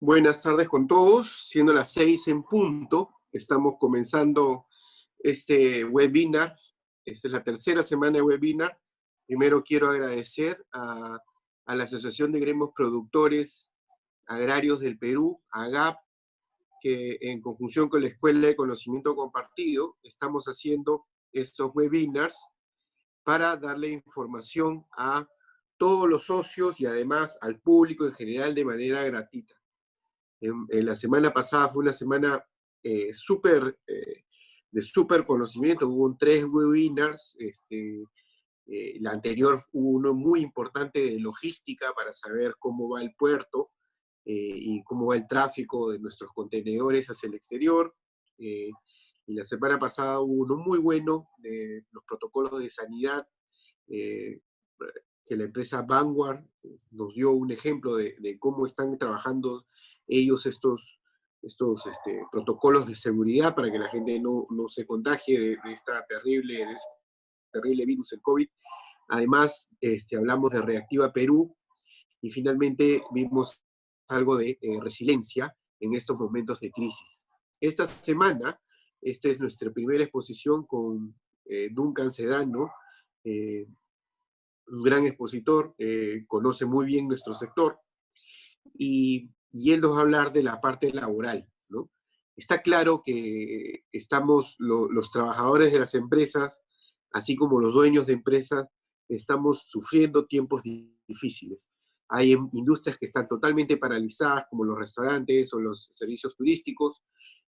Buenas tardes con todos, siendo las 6 en punto, estamos comenzando este webinar. Esta es la tercera semana de webinar. Primero quiero agradecer a la Asociación de Gremios Productores Agrarios del Perú, AGAP, que en conjunción con la Escuela de Conocimiento Compartido estamos haciendo estos webinars para darle información a todos los socios y además al público en general de manera gratuita. En la semana pasada fue una semana de súper conocimiento, hubo 3 webinars, la anterior hubo uno muy importante de logística para saber cómo va el puerto y cómo va el tráfico de nuestros contenedores hacia el exterior. Y la semana pasada hubo uno muy bueno de los protocolos de sanidad, eh, que la empresa Vanguard nos dio un ejemplo de cómo están trabajando ellos estos protocolos de seguridad para que la gente no se contagie de este terrible virus, el COVID. Además, hablamos de Reactiva Perú y finalmente vimos algo de resiliencia en estos momentos de crisis. Esta semana, esta es nuestra primera exposición con Duncan Sedano, un gran expositor, conoce muy bien nuestro sector, y él nos va a hablar de la parte laboral, ¿no? Está claro que los trabajadores de las empresas, así como los dueños de empresas, estamos sufriendo tiempos difíciles. Hay industrias que están totalmente paralizadas, como los restaurantes o los servicios turísticos,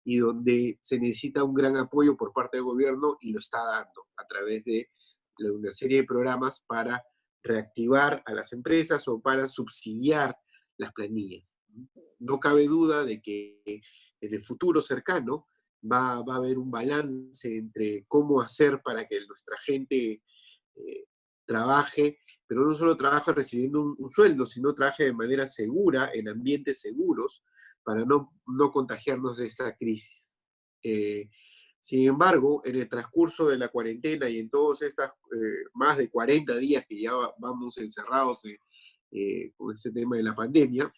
y donde se necesita un gran apoyo por parte del gobierno, y lo está dando a través de una serie de programas para reactivar a las empresas o para subsidiar las planillas. No cabe duda de que en el futuro cercano va a haber un balance entre cómo hacer para que nuestra gente trabaje, pero no solo trabaje recibiendo un sueldo, sino trabaje de manera segura, en ambientes seguros, para no contagiarnos de esta crisis. Sin embargo, en el transcurso de la cuarentena y en todos estos más de 40 días que ya vamos encerrados con este tema de la pandemia,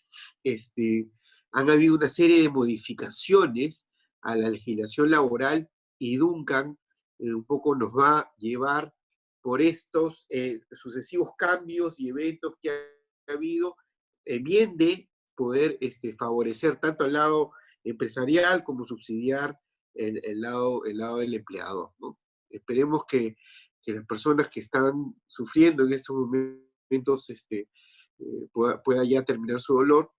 han habido una serie de modificaciones a la legislación laboral, y Duncan un poco nos va a llevar por estos sucesivos cambios y eventos que ha habido, bien de poder favorecer tanto al lado empresarial como subsidiar el lado del empleador, ¿no? Esperemos que las personas que están sufriendo en estos momentos pueda ya terminar su dolor.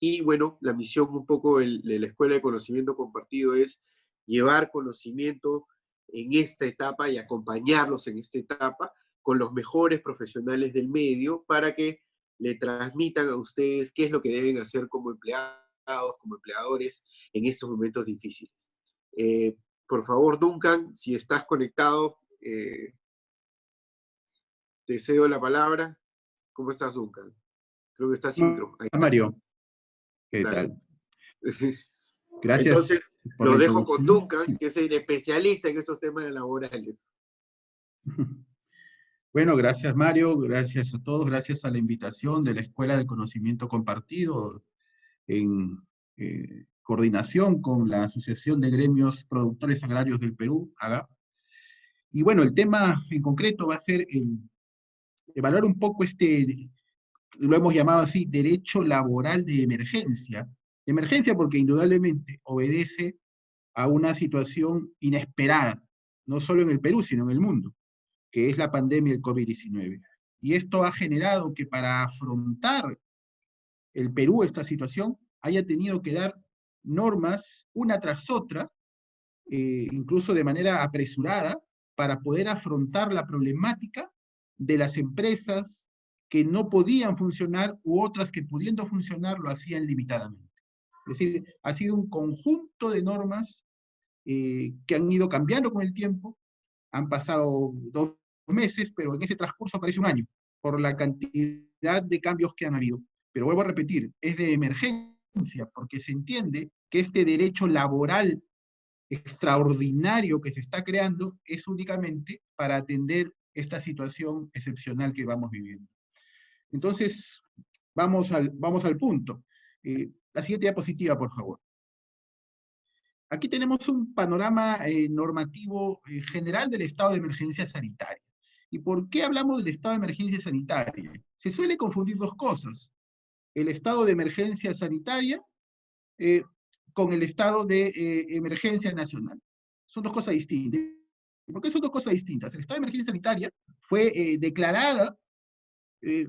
Y bueno, la misión un poco de la Escuela de Conocimiento Compartido es llevar conocimiento en esta etapa y acompañarlos en esta etapa con los mejores profesionales del medio para que le transmitan a ustedes qué es lo que deben hacer como empleados, como empleadores en estos momentos difíciles. Por favor, Duncan, si estás conectado, te cedo la palabra. ¿Cómo estás, Duncan? Creo que está sincro. Ahí está. Mario, ¿qué Dale. tal? Gracias Entonces, por lo la dejo con introducción. Duncan, que es el especialista en estos temas laborales. Bueno, gracias Mario, gracias a todos, gracias a la invitación de la Escuela de Conocimiento Compartido en coordinación con la Asociación de Gremios Productores Agrarios del Perú, AGAP. Y bueno, el tema en concreto va a ser evaluar un poco lo hemos llamado así, derecho laboral de emergencia. Emergencia porque indudablemente obedece a una situación inesperada, no solo en el Perú, sino en el mundo, que es la pandemia del COVID-19. Y esto ha generado que para afrontar el Perú esta situación haya tenido que dar normas una tras otra, incluso de manera apresurada, para poder afrontar la problemática de las empresas que no podían funcionar u otras que pudiendo funcionar lo hacían limitadamente. Es decir, ha sido un conjunto de normas que han ido cambiando con el tiempo. Han pasado 2 meses, pero en ese transcurso parece un año, por la cantidad de cambios que han habido. Pero vuelvo a repetir, es de emergencia, porque se entiende que este derecho laboral extraordinario que se está creando es únicamente para atender esta situación excepcional que vamos viviendo. Entonces, vamos al punto. La siguiente diapositiva, por favor. Aquí tenemos un panorama normativo general del estado de emergencia sanitaria. ¿Y por qué hablamos del estado de emergencia sanitaria? Se suele confundir dos cosas. El estado de emergencia sanitaria eh, con el estado de emergencia nacional. Son dos cosas distintas. ¿Por qué son dos cosas distintas? El estado de emergencia sanitaria fue declarada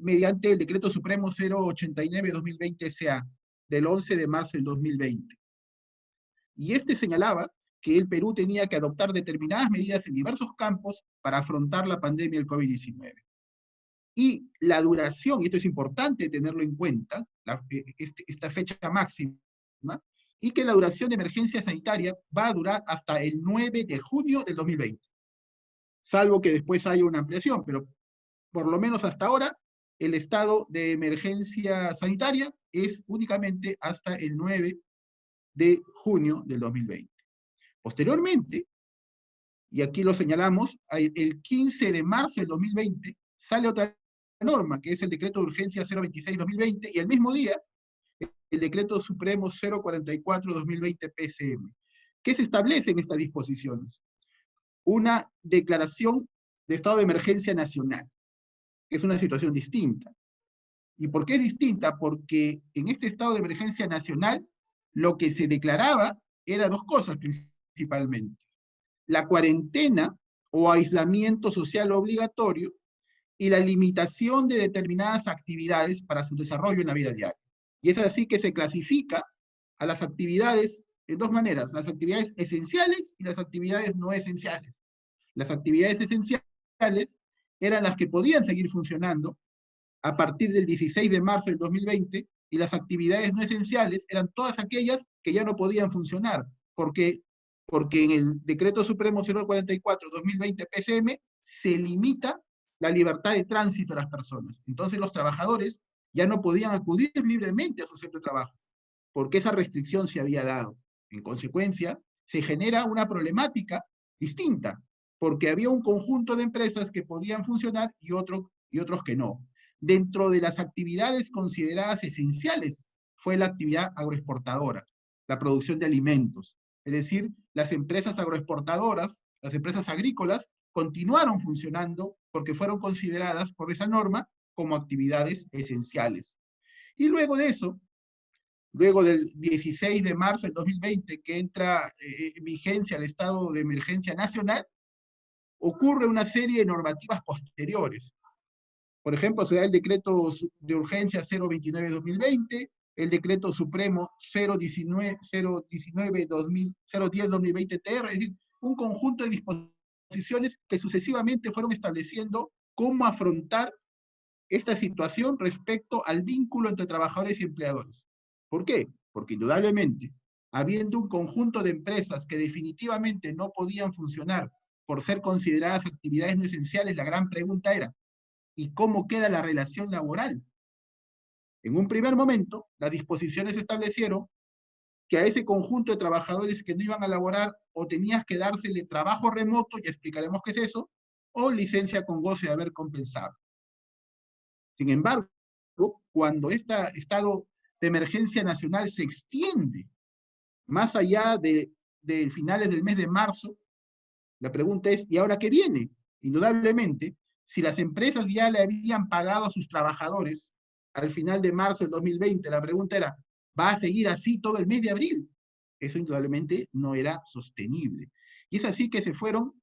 mediante el Decreto Supremo 089-2020 SA, del 11 de marzo del 2020. Y este señalaba que el Perú tenía que adoptar determinadas medidas en diversos campos para afrontar la pandemia del COVID-19. Y la duración, y esto es importante tenerlo en cuenta, esta fecha máxima, y que la duración de emergencia sanitaria va a durar hasta el 9 de junio del 2020, salvo que después haya una ampliación, pero por lo menos hasta ahora, el estado de emergencia sanitaria es únicamente hasta el 9 de junio del 2020. Posteriormente, y aquí lo señalamos, el 15 de marzo del 2020 sale otra norma, que es el Decreto de Urgencia 026-2020, y el mismo día, el Decreto Supremo 044-2020 PCM. ¿Qué se establece en estas disposiciones? Una declaración de estado de emergencia nacional, que es una situación distinta. ¿Y por qué es distinta? Porque en este estado de emergencia nacional, lo que se declaraba era dos cosas principalmente. La cuarentena o aislamiento social obligatorio y la limitación de determinadas actividades para su desarrollo en la vida diaria. Y es así que se clasifica a las actividades de dos maneras, las actividades esenciales y las actividades no esenciales. Las actividades esenciales eran las que podían seguir funcionando a partir del 16 de marzo del 2020 y las actividades no esenciales eran todas aquellas que ya no podían funcionar, porque en el Decreto Supremo 044-2020 PCM se limita la libertad de tránsito de las personas. Entonces los trabajadores ya no podían acudir libremente a su centro de trabajo, porque esa restricción se había dado. En consecuencia, se genera una problemática distinta, porque había un conjunto de empresas que podían funcionar y otros que no. Dentro de las actividades consideradas esenciales fue la actividad agroexportadora, la producción de alimentos. Es decir, las empresas agroexportadoras, las empresas agrícolas, continuaron funcionando porque fueron consideradas por esa norma como actividades esenciales. Y luego de eso, luego del 16 de marzo del 2020, que entra en vigencia el estado de emergencia nacional, ocurre una serie de normativas posteriores. Por ejemplo, se da el decreto de urgencia 029-2020, el decreto supremo 010-2020-TR, es decir, un conjunto de disposiciones que sucesivamente fueron estableciendo cómo afrontar esta situación respecto al vínculo entre trabajadores y empleadores. ¿Por qué? Porque indudablemente, habiendo un conjunto de empresas que definitivamente no podían funcionar por ser consideradas actividades no esenciales, la gran pregunta era, ¿y cómo queda la relación laboral? En un primer momento, las disposiciones establecieron que a ese conjunto de trabajadores que no iban a laborar o tenías que dársele trabajo remoto, ya explicaremos qué es eso, o licencia con goce de haber compensado. Sin embargo, cuando este estado de emergencia nacional se extiende más allá de finales del mes de marzo, la pregunta es, ¿y ahora qué viene? Indudablemente, si las empresas ya le habían pagado a sus trabajadores al final de marzo del 2020, la pregunta era, ¿va a seguir así todo el mes de abril? Eso indudablemente no era sostenible. Y es así que se fueron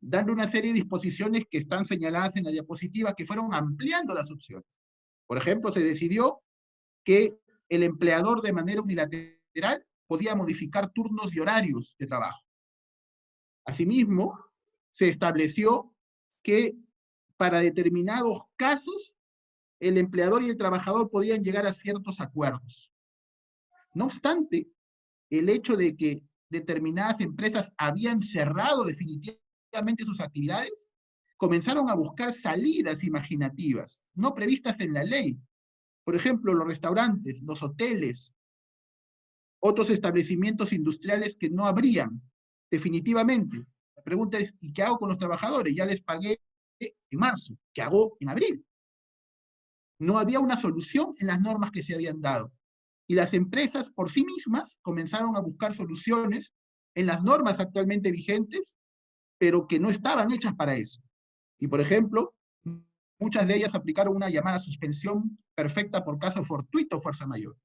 dando una serie de disposiciones que están señaladas en la diapositiva, que fueron ampliando las opciones. Por ejemplo, se decidió que el empleador de manera unilateral podía modificar turnos y horarios de trabajo. Asimismo, se estableció que para determinados casos, el empleador y el trabajador podían llegar a ciertos acuerdos. No obstante, el hecho de que determinadas empresas habían cerrado definitivamente sus actividades, comenzaron a buscar salidas imaginativas, no previstas en la ley. Por ejemplo, los restaurantes, los hoteles, otros establecimientos industriales que no abrían definitivamente. La pregunta es, ¿y qué hago con los trabajadores? Ya les pagué en marzo, ¿qué hago en abril? No había una solución en las normas que se habían dado. Y las empresas por sí mismas comenzaron a buscar soluciones en las normas actualmente vigentes, pero que no estaban hechas para eso. Y por ejemplo, muchas de ellas aplicaron una llamada suspensión perfecta por caso fortuito o fuerza mayor.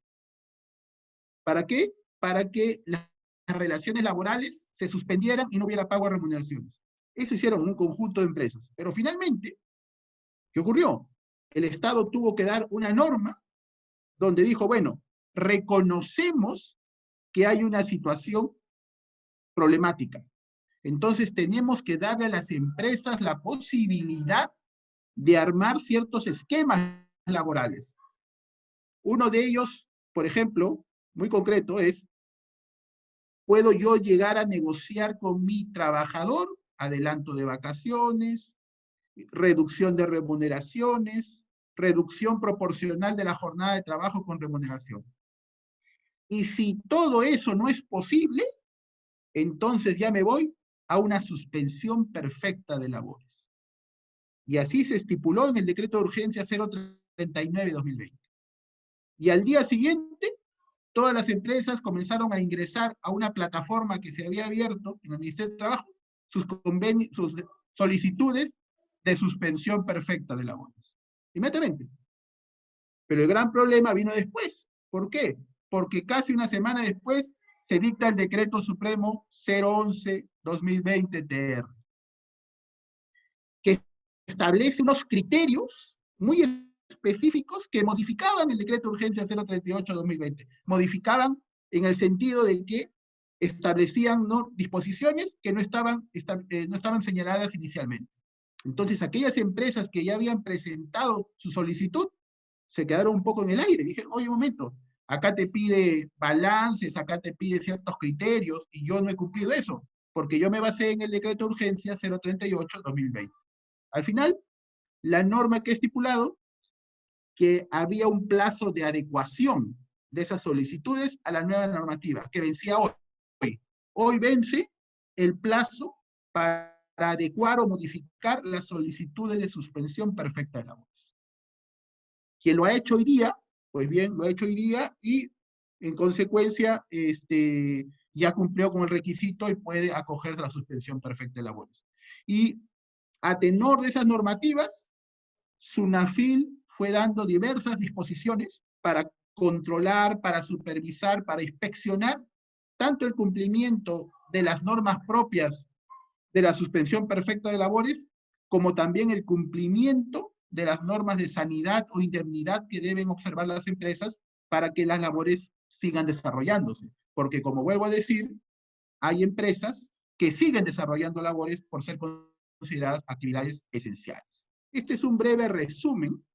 ¿Para qué? Para que las relaciones laborales se suspendieran y no hubiera pago a remuneraciones. Eso hicieron un conjunto de empresas. Pero finalmente, ¿qué ocurrió? El Estado tuvo que dar una norma donde dijo, bueno, reconocemos que hay una situación problemática. Entonces tenemos que darle a las empresas la posibilidad de armar ciertos esquemas laborales. Uno de ellos, por ejemplo, muy concreto, es, ¿puedo yo llegar a negociar con mi trabajador adelanto de vacaciones, reducción de remuneraciones, reducción proporcional de la jornada de trabajo con remuneración? Y si todo eso no es posible, entonces ya me voy a una suspensión perfecta de labores. Y así se estipuló en el decreto de urgencia 039-2020. Y al día siguiente, todas las empresas comenzaron a ingresar a una plataforma que se había abierto en el Ministerio de Trabajo, sus solicitudes de suspensión perfecta de labores. Inmediatamente. Pero el gran problema vino después. ¿Por qué? Porque casi una semana después se dicta el Decreto Supremo 011-2020-TR, que establece unos criterios muy específicos que modificaban el Decreto de Urgencia 038-2020. Modificaban en el sentido de que establecían, ¿no?, disposiciones que no estaban señaladas inicialmente. Entonces, aquellas empresas que ya habían presentado su solicitud se quedaron un poco en el aire. Dije, oye, un momento, acá te pide balances, acá te pide ciertos criterios, y yo no he cumplido eso, porque yo me basé en el Decreto de Urgencia 038-2020. Al final, la norma que he estipulado, que había un plazo de adecuación de esas solicitudes a la nueva normativa, que vencía hoy. Hoy vence el plazo para adecuar o modificar las solicitudes de suspensión perfecta de labores. Quien lo ha hecho hoy día, pues bien, lo ha hecho hoy día y en consecuencia ya cumplió con el requisito y puede acogerse a la suspensión perfecta de labores. Y a tenor de esas normativas, SUNAFIL fue dando diversas disposiciones para controlar, para supervisar, para inspeccionar tanto el cumplimiento de las normas propias de la suspensión perfecta de labores, como también el cumplimiento de las normas de sanidad o indemnidad que deben observar las empresas para que las labores sigan desarrollándose. Porque, como vuelvo a decir, hay empresas que siguen desarrollando labores por ser consideradas actividades esenciales. Este es un breve resumen,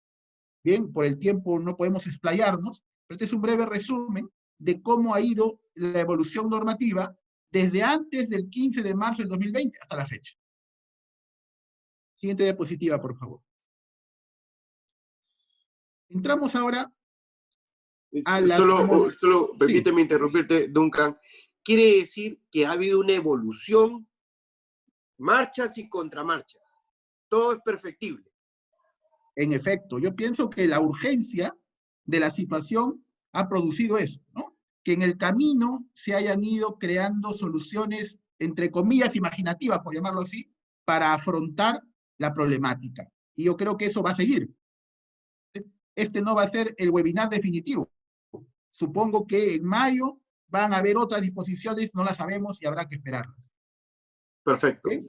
bien, por el tiempo no podemos explayarnos, pero este es un breve resumen de cómo ha ido la evolución normativa desde antes del 15 de marzo del 2020 hasta la fecha. Siguiente diapositiva, por favor. Entramos ahora a las... Solo permíteme interrumpirte, Duncan. Quiere decir que ha habido una evolución, marchas y contramarchas. Todo es perfectible. En efecto, yo pienso que la urgencia de la situación ha producido eso, ¿no? Que en el camino se hayan ido creando soluciones, entre comillas, imaginativas, por llamarlo así, para afrontar la problemática. Y yo creo que eso va a seguir. Este no va a ser el webinar definitivo. Supongo que en mayo van a haber otras disposiciones, no las sabemos y habrá que esperarlas. Perfecto. ¿Sí?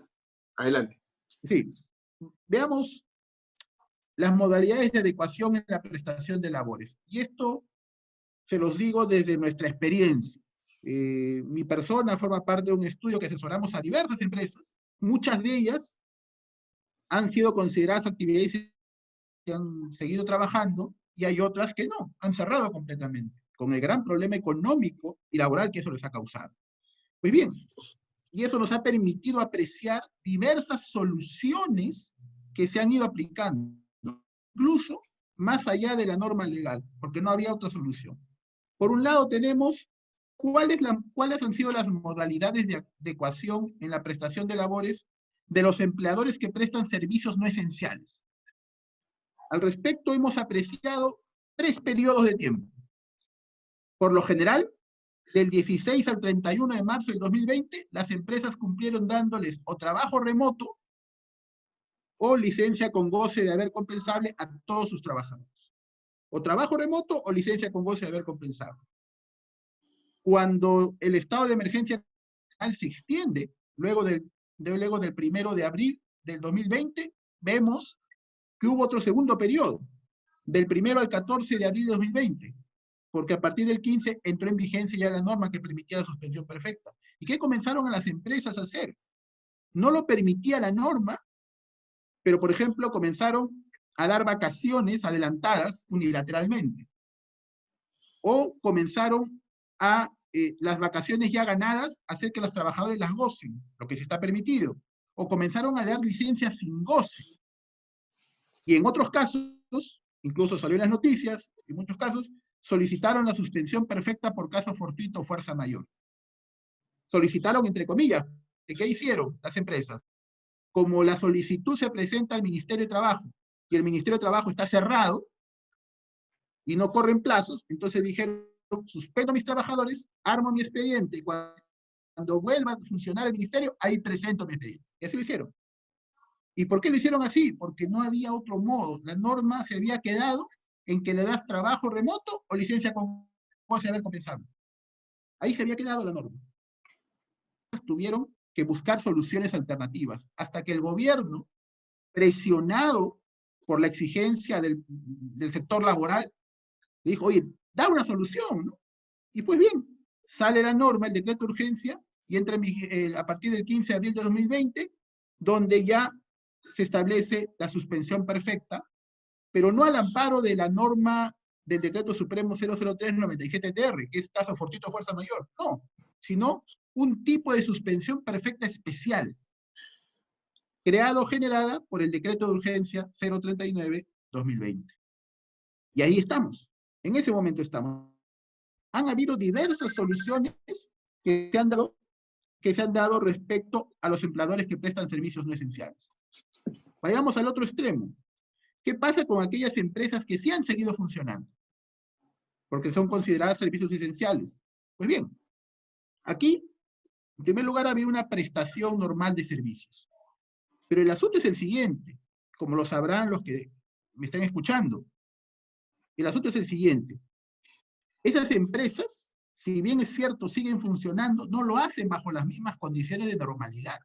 Adelante. Sí. Veamos las modalidades de adecuación en la prestación de labores. Y esto se los digo desde nuestra experiencia. Mi persona forma parte de un estudio que asesoramos a diversas empresas. Muchas de ellas han sido consideradas actividades que han seguido trabajando y hay otras que no, han cerrado completamente, con el gran problema económico y laboral que eso les ha causado. Pues bien, y eso nos ha permitido apreciar diversas soluciones que se han ido aplicando, incluso más allá de la norma legal, porque no había otra solución. Por un lado tenemos cuáles han sido las modalidades de adecuación en la prestación de labores de los empleadores que prestan servicios no esenciales. Al respecto hemos apreciado 3 periodos de tiempo. Por lo general, del 16 al 31 de marzo del 2020, las empresas cumplieron dándoles o trabajo remoto o licencia con goce de haber compensable a todos sus trabajadores. O trabajo remoto o licencia con goce de haber compensable. Cuando el estado de emergencia se extiende, luego del 1 de abril del 2020, vemos que hubo otro segundo periodo, del 1 al 14 de abril de 2020, porque a partir del 15 entró en vigencia ya la norma que permitía la suspensión perfecta. ¿Y qué comenzaron a las empresas a hacer? No lo permitía la norma, pero por ejemplo comenzaron a dar vacaciones adelantadas unilateralmente. O comenzaron a las vacaciones ya ganadas, hacer que los trabajadores las gocen, lo que se está permitido. O comenzaron a dar licencias sin goce. Y en otros casos, incluso salió en las noticias, en muchos casos, solicitaron la suspensión perfecta por caso fortuito o fuerza mayor. Solicitaron, entre comillas, ¿qué hicieron las empresas? Como la solicitud se presenta al Ministerio de Trabajo y el Ministerio de Trabajo está cerrado y no corren plazos, entonces dijeron, suspendo a mis trabajadores, armo mi expediente y cuando vuelva a funcionar el ministerio, ahí presento mi expediente. Y así lo hicieron. ¿Y por qué lo hicieron así? Porque no había otro modo. La norma se había quedado en que le das trabajo remoto o licencia con goce de haber compensable. Ahí se había quedado la norma. Tuvieron que buscar soluciones alternativas, hasta que el gobierno, presionado por la exigencia del sector laboral, le dijo, oye, da una solución, ¿no? Y pues bien, sale la norma, el decreto de urgencia, y entra a partir del 15 de abril de 2020, donde ya se establece la suspensión perfecta, pero no al amparo de la norma del decreto supremo 003/97-TR, que es caso fortuito o fuerza mayor, no, sino un tipo de suspensión perfecta especial, generada por el decreto de urgencia 039/2020. Y ahí estamos, en ese momento estamos. Han habido diversas soluciones que se han dado respecto a los empleadores que prestan servicios no esenciales. Vayamos al otro extremo. ¿Qué pasa con aquellas empresas que sí han seguido funcionando? Porque son consideradas servicios esenciales. Pues bien, aquí, en primer lugar, había una prestación normal de servicios. Pero el asunto es el siguiente, como lo sabrán los que me están escuchando. El asunto es el siguiente. Esas empresas, si bien es cierto, siguen funcionando, no lo hacen bajo las mismas condiciones de normalidad.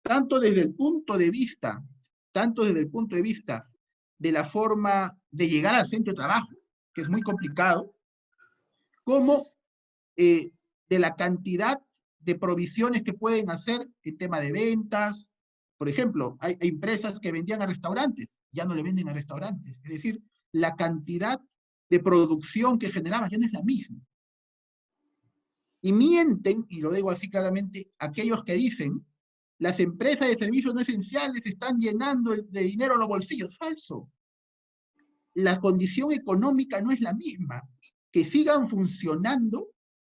Tanto desde el punto de vista de la forma de llegar al centro de trabajo, que es muy complicado, como de la cantidad de provisiones que pueden hacer en tema de ventas. Por ejemplo, hay empresas que vendían a restaurantes, ya no le venden a restaurantes. Es decir, la cantidad de producción que generaba ya no es la misma. Y mienten, y lo digo así claramente, aquellos que dicen, las empresas de servicios no esenciales están llenando de dinero los bolsillos. Falso. La condición económica no es la misma. Que sigan funcionando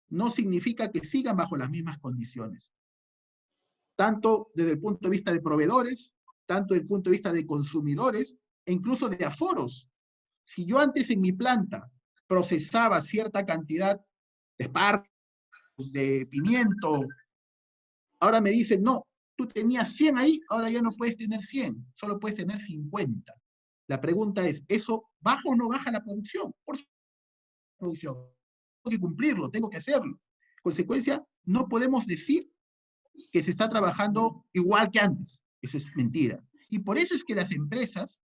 no significa que sigan bajo las mismas condiciones. Tanto desde el punto de vista de proveedores, tanto desde el punto de vista de consumidores, e incluso de aforos. Si yo antes en mi planta procesaba cierta cantidad de espárragos, de pimiento, ahora me dicen, no, tú tenías 100 ahí, ahora ya no puedes tener 100, solo puedes tener 50. La pregunta es, ¿eso baja o no baja la producción? Por producción. Tengo que cumplirlo, tengo que hacerlo. Consecuencia, no podemos decir que se está trabajando igual que antes. Eso es mentira. Y por eso es que las empresas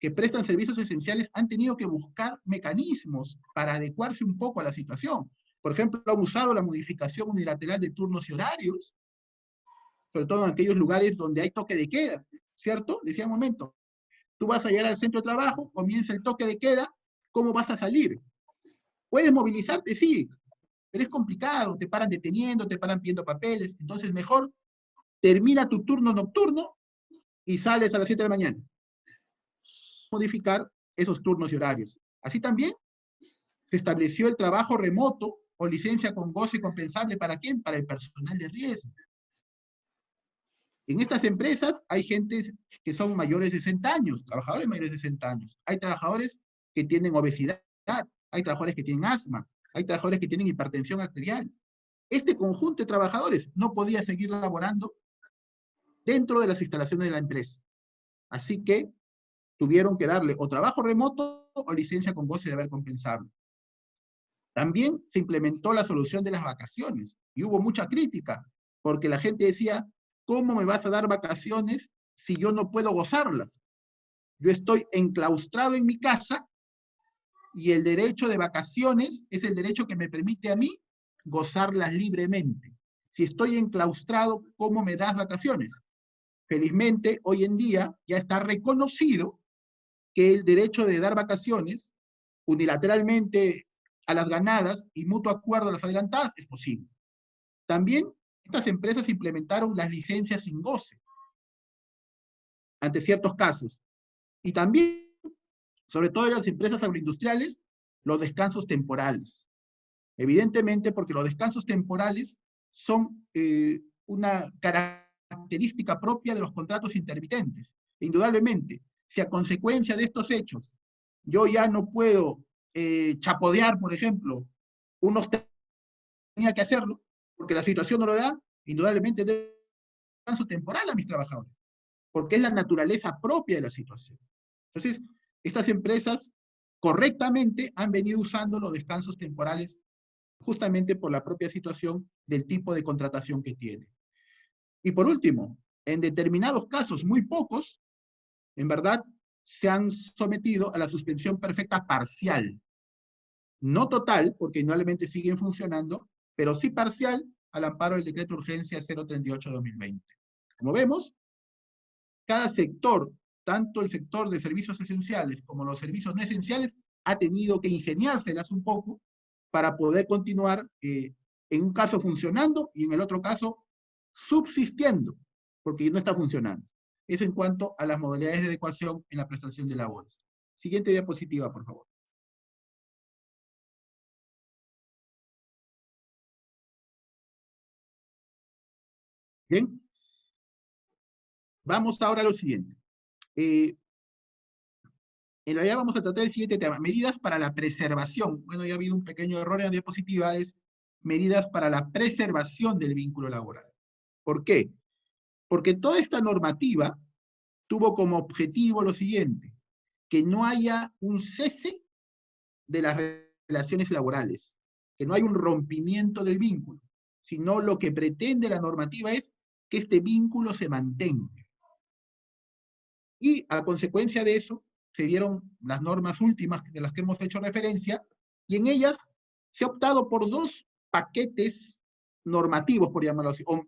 que prestan servicios esenciales han tenido que buscar mecanismos para adecuarse un poco a la situación. Por ejemplo, han usado la modificación unilateral de turnos y horarios, sobre todo en aquellos lugares donde hay toque de queda, ¿cierto? Decía un momento, tú vas a llegar al centro de trabajo, comienza el toque de queda, ¿cómo vas a salir? ¿Puedes movilizarte? Sí, pero es complicado, te paran deteniendo, te paran pidiendo papeles, entonces mejor termina tu turno nocturno y sales a las 7 de la mañana. Modificar esos turnos y horarios. Así también se estableció el trabajo remoto o licencia con goce compensable. ¿Para quién? Para el personal de riesgo. En estas empresas hay gente que son mayores de 60 años, trabajadores mayores de 60 años. Hay trabajadores que tienen obesidad, hay trabajadores que tienen asma, hay trabajadores que tienen hipertensión arterial. Este conjunto de trabajadores no podía seguir laborando dentro de las instalaciones de la empresa. Así que tuvieron que darle o trabajo remoto o licencia con goce de haber compensable. También se implementó la solución de las vacaciones y hubo mucha crítica, porque la gente decía, ¿cómo me vas a dar vacaciones si yo no puedo gozarlas? Yo estoy enclaustrado en mi casa y el derecho de vacaciones es el derecho que me permite a mí gozarlas libremente. Si estoy enclaustrado, ¿cómo me das vacaciones? Felizmente, hoy en día ya está reconocido que el derecho de dar vacaciones unilateralmente a las ganadas y mutuo acuerdo a las adelantadas es posible. También estas empresas implementaron las licencias sin goce ante ciertos casos. Y también, sobre todo en las empresas agroindustriales, los descansos temporales. Evidentemente, porque los descansos temporales son una característica propia de los contratos intermitentes. Indudablemente, si a consecuencia de estos hechos yo ya no puedo chapodear, por ejemplo, unos tenía que hacerlo, porque la situación no lo da, indudablemente debo descanso temporal a mis trabajadores, porque es la naturaleza propia de la situación. Entonces, estas empresas correctamente han venido usando los descansos temporales justamente por la propia situación del tipo de contratación que tiene. Y por último, en determinados casos, muy pocos, en verdad, se han sometido a la suspensión perfecta parcial. No total, porque indudablemente siguen funcionando, pero sí parcial al amparo del decreto de urgencia 038/2020. Como vemos, cada sector, tanto el sector de servicios esenciales como los servicios no esenciales, ha tenido que ingeniárselas un poco para poder continuar en un caso funcionando y en el otro caso subsistiendo, porque no está funcionando. Eso en cuanto a las modalidades de adecuación en la prestación de labores. Siguiente diapositiva, por favor. Bien. Vamos ahora a lo siguiente. En realidad vamos a tratar el siguiente tema, medidas para la preservación. Bueno, ya ha habido un pequeño error en la diapositiva, es medidas para la preservación del vínculo laboral. ¿Por qué? Porque toda esta normativa tuvo como objetivo lo siguiente, que no haya un cese de las relaciones laborales, que no haya un rompimiento del vínculo, sino lo que pretende la normativa es que este vínculo se mantenga. Y a consecuencia de eso, se dieron las normas últimas de las que hemos hecho referencia, y en ellas se ha optado por dos paquetes normativos, por llamarlo así, o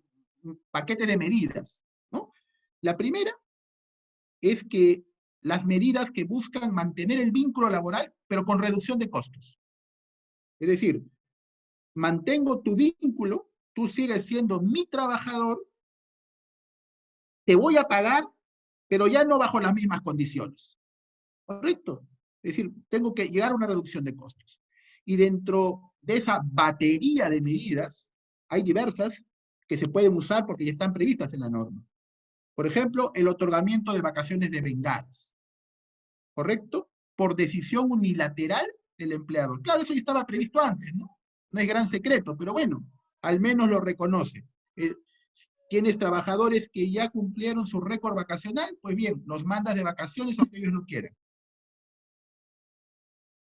paquetes de medidas, ¿no? La primera es que las medidas que buscan mantener el vínculo laboral, pero con reducción de costos. Es decir, mantengo tu vínculo, tú sigues siendo mi trabajador, te voy a pagar, pero ya no bajo las mismas condiciones. ¿Correcto? Es decir, tengo que llegar a una reducción de costos. Y dentro de esa batería de medidas, hay diversas que se pueden usar porque ya están previstas en la norma. Por ejemplo, el otorgamiento de vacaciones devengadas. ¿Correcto? Por decisión unilateral del empleador. Claro, eso ya estaba previsto antes, ¿no? No es gran secreto, pero bueno, al menos lo reconoce. Tienes trabajadores que ya cumplieron su récord vacacional, pues bien, los mandas de vacaciones aunque ellos no quieran.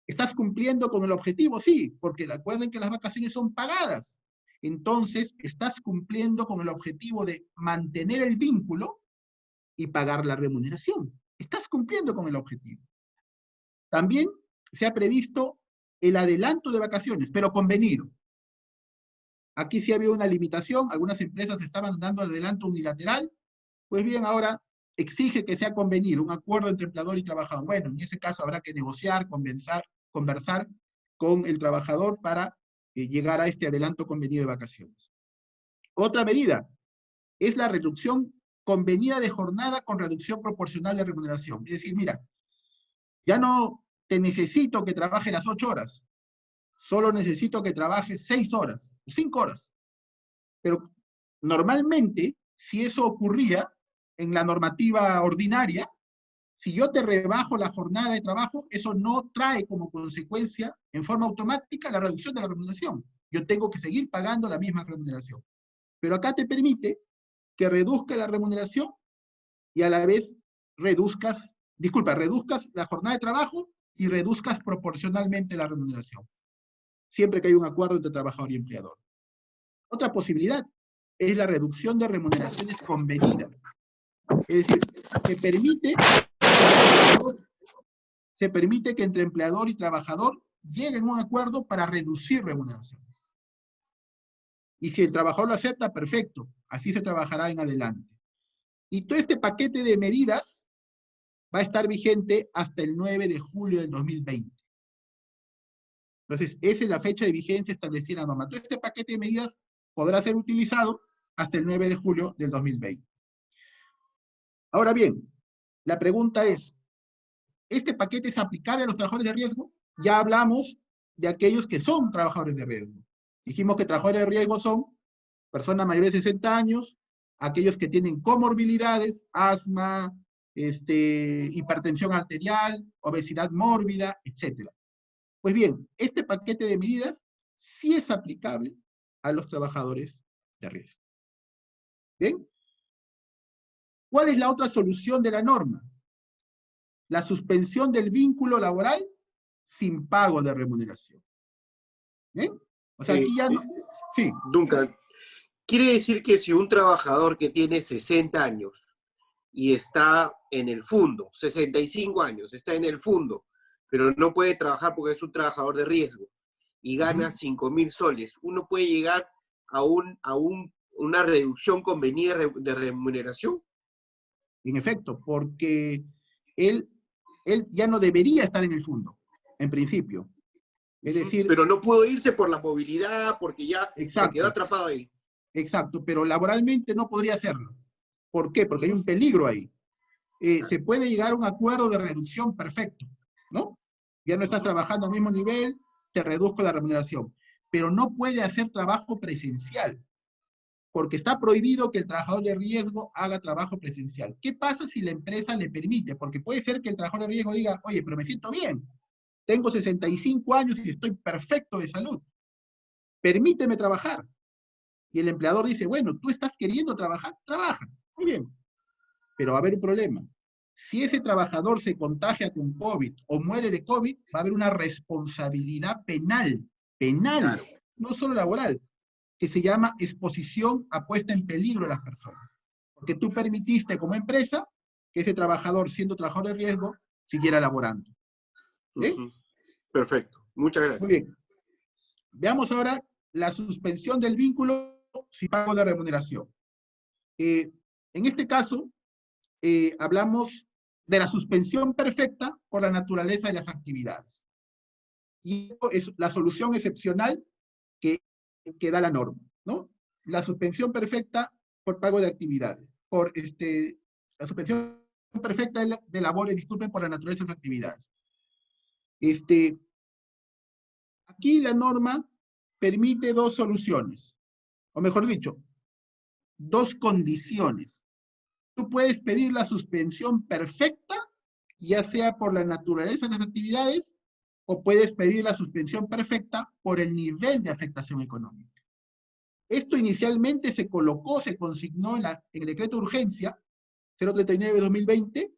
¿Estás cumpliendo con el objetivo? Sí, porque recuerden que las vacaciones son pagadas. Entonces, estás cumpliendo con el objetivo de mantener el vínculo y pagar la remuneración. Estás cumpliendo con el objetivo. También se ha previsto el adelanto de vacaciones, pero convenido. Aquí sí había una limitación, algunas empresas estaban dando adelanto unilateral, pues bien, ahora exige que sea convenido, un acuerdo entre empleador y trabajador. Bueno, en ese caso habrá que negociar, conversar con el trabajador para llegar a este adelanto convenido de vacaciones. Otra medida es la reducción convenida de jornada con reducción proporcional de remuneración. Es decir, mira, ya no te necesito que trabajes las 8 horas, solo necesito que trabajes 6 horas, 5 horas. Pero normalmente, si eso ocurría en la normativa ordinaria, si yo te rebajo la jornada de trabajo, eso no trae como consecuencia, en forma automática, la reducción de la remuneración. Yo tengo que seguir pagando la misma remuneración. Pero acá te permite que reduzca la remuneración y a la vez reduzcas la jornada de trabajo y reduzcas proporcionalmente la remuneración, siempre que hay un acuerdo entre trabajador y empleador. Otra posibilidad es la reducción de remuneraciones convenidas. Es decir, se permite que entre empleador y trabajador lleguen a un acuerdo para reducir remuneraciones. Y si el trabajador lo acepta, perfecto, así se trabajará en adelante. Y todo este paquete de medidas va a estar vigente hasta el 9 de julio del 2020. Entonces, esa es la fecha de vigencia establecida en la norma. Todo este paquete de medidas podrá ser utilizado hasta el 9 de julio del 2020. Ahora bien, la pregunta es, ¿este paquete es aplicable a los trabajadores de riesgo? Ya hablamos de aquellos que son trabajadores de riesgo. Dijimos que trabajadores de riesgo son personas mayores de 60 años, aquellos que tienen comorbilidades, asma, hipertensión arterial, obesidad mórbida, etc. Pues bien, este paquete de medidas sí es aplicable a los trabajadores de riesgo. ¿Bien? ¿Cuál es la otra solución de la norma? La suspensión del vínculo laboral sin pago de remuneración. ¿Bien? O sea, aquí ya no... Sí. Duncan, quiere decir que si un trabajador que tiene 60 años y está en el fondo, 65 años, está en el fondo, pero no puede trabajar porque es un trabajador de riesgo y gana 5.000 soles, uno puede llegar a una reducción convenida de remuneración. En efecto, porque él ya no debería estar en el fondo, en principio. Es decir... Pero no pudo irse por la movilidad, porque ya se quedó atrapado ahí. Exacto, pero laboralmente no podría hacerlo. ¿Por qué? Porque hay un peligro ahí. Se puede llegar a un acuerdo de reducción perfecto, ¿no? Ya no estás trabajando al mismo nivel, te reduzco la remuneración. Pero no puede hacer trabajo presencial, porque está prohibido que el trabajador de riesgo haga trabajo presencial. ¿Qué pasa si la empresa le permite? Porque puede ser que el trabajador de riesgo diga, oye, pero me siento bien, tengo 65 años y estoy perfecto de salud, permíteme trabajar. Y el empleador dice, bueno, tú estás queriendo trabajar, trabaja, muy bien. Pero va a haber un problema. Si ese trabajador se contagia con COVID o muere de COVID, va a haber una responsabilidad penal, Claro. no solo laboral, que se llama exposición a puesta en peligro de las personas. Porque tú permitiste como empresa que ese trabajador, siendo trabajador de riesgo, siguiera laborando. ¿Eh? Perfecto, muchas gracias. Muy bien. Veamos ahora la suspensión del vínculo sin pago de remuneración. En este caso, hablamos de la suspensión perfecta por la naturaleza de las actividades. Y es la solución excepcional que da la norma, ¿no? La suspensión perfecta por pago de actividades, la suspensión perfecta de labores, disculpen, por la naturaleza de las actividades. Aquí la norma permite dos soluciones, o mejor dicho, dos condiciones. Tú puedes pedir la suspensión perfecta, ya sea por la naturaleza de las actividades, o puedes pedir la suspensión perfecta por el nivel de afectación económica. Esto inicialmente se consignó en el decreto de urgencia 039-2020,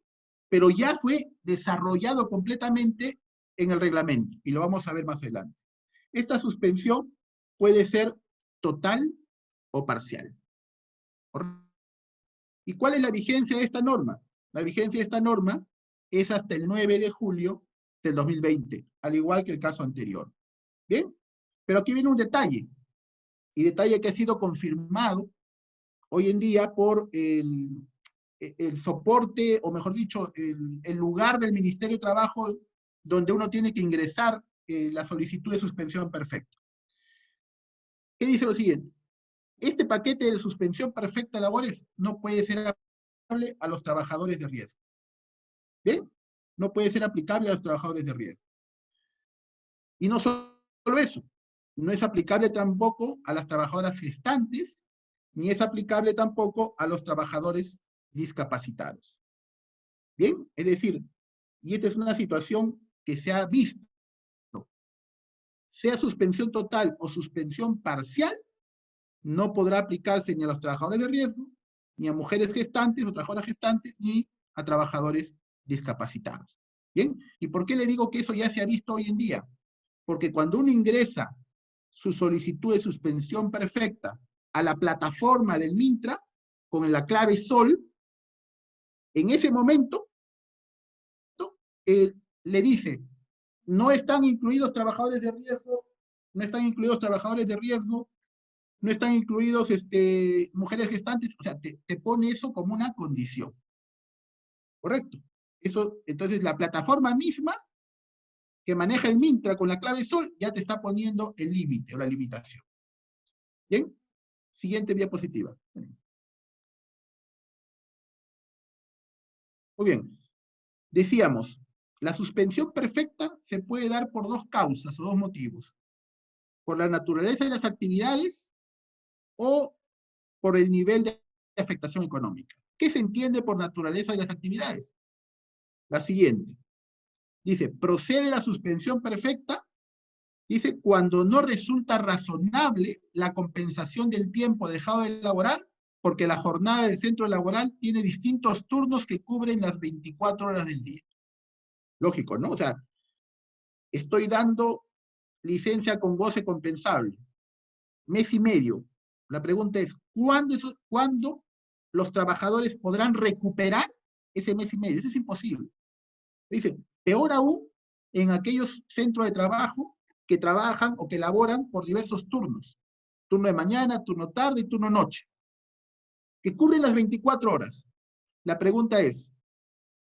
pero ya fue desarrollado completamente en el reglamento, y lo vamos a ver más adelante. Esta suspensión puede ser total o parcial. ¿Y cuál es la vigencia de esta norma? La vigencia de esta norma es hasta el 9 de julio del 2020, al igual que el caso anterior. ¿Bien? Pero aquí viene un detalle, y detalle que ha sido confirmado hoy en día por el soporte, o mejor dicho, el lugar del Ministerio de Trabajo donde uno tiene que ingresar la solicitud de suspensión perfecta. ¿Qué dice lo siguiente? Este paquete de suspensión perfecta de labores no puede ser aplicable a los trabajadores de riesgo. ¿Bien? No puede ser aplicable a los trabajadores de riesgo. Y no solo eso, no es aplicable tampoco a las trabajadoras gestantes, ni es aplicable tampoco a los trabajadores discapacitados. Bien, es decir, y esta es una situación que se ha visto, sea suspensión total o suspensión parcial, no podrá aplicarse ni a los trabajadores de riesgo, ni a mujeres gestantes o trabajadoras gestantes, ni a trabajadores discapacitados. ¿Bien? ¿Y por qué le digo que eso ya se ha visto hoy en día? Porque cuando uno ingresa su solicitud de suspensión perfecta a la plataforma del Mintra, con la clave SOL, en ese momento le dice, no están incluidos trabajadores de riesgo, no están incluidos trabajadores de riesgo, no están incluidos mujeres gestantes, o sea, te pone eso como una condición. ¿Correcto? Eso, entonces la plataforma misma que maneja el Mintra con la clave SOL ya te está poniendo el límite o la limitación. ¿Bien? Siguiente diapositiva. Muy bien. Decíamos, la suspensión perfecta se puede dar por dos causas o dos motivos. Por la naturaleza de las actividades o por el nivel de afectación económica. ¿Qué se entiende por naturaleza de las actividades? La siguiente. Dice, procede la suspensión perfecta, dice, cuando no resulta razonable la compensación del tiempo dejado de laborar, porque la jornada del centro laboral tiene distintos turnos que cubren las 24 horas del día. Lógico, ¿no? O sea, estoy dando licencia con goce compensable, mes y medio. La pregunta es, ¿cuándo los trabajadores podrán recuperar ese mes y medio? Eso es imposible. Dice, peor aún en aquellos centros de trabajo que trabajan o que laboran por diversos turnos. Turno de mañana, turno tarde y turno noche. Que cubren las 24 horas. La pregunta es,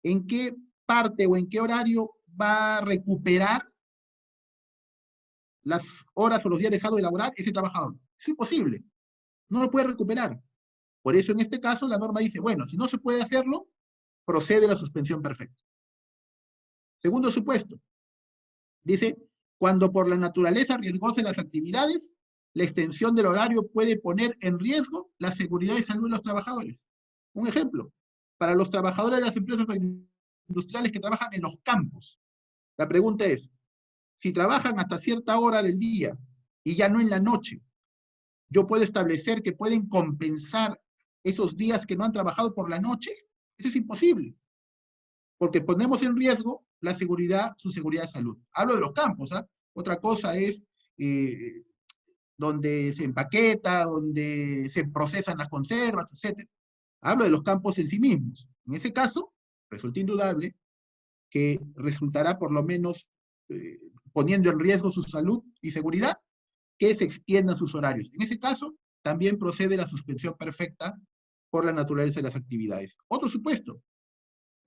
¿en qué parte o en qué horario va a recuperar las horas o los días dejados de laborar ese trabajador? Es imposible. No lo puede recuperar. Por eso en este caso la norma dice, bueno, si no se puede hacerlo, procede la suspensión perfecta. Segundo supuesto, dice, cuando por la naturaleza riesgosa de las actividades, la extensión del horario puede poner en riesgo la seguridad y salud de los trabajadores. Un ejemplo, para los trabajadores de las empresas industriales que trabajan en los campos, la pregunta es, si trabajan hasta cierta hora del día y ya no en la noche, yo puedo establecer que pueden compensar esos días que no han trabajado por la noche. Eso es imposible, porque ponemos en riesgo la seguridad, su seguridad de salud. Hablo de los campos, ¿ah? Otra cosa es donde se empaqueta, donde se procesan las conservas, etc. Hablo de los campos en sí mismos. En ese caso, resulta indudable que resultará por lo menos poniendo en riesgo su salud y seguridad, que se extiendan sus horarios. En ese caso, también procede la suspensión perfecta por la naturaleza de las actividades. Otro supuesto,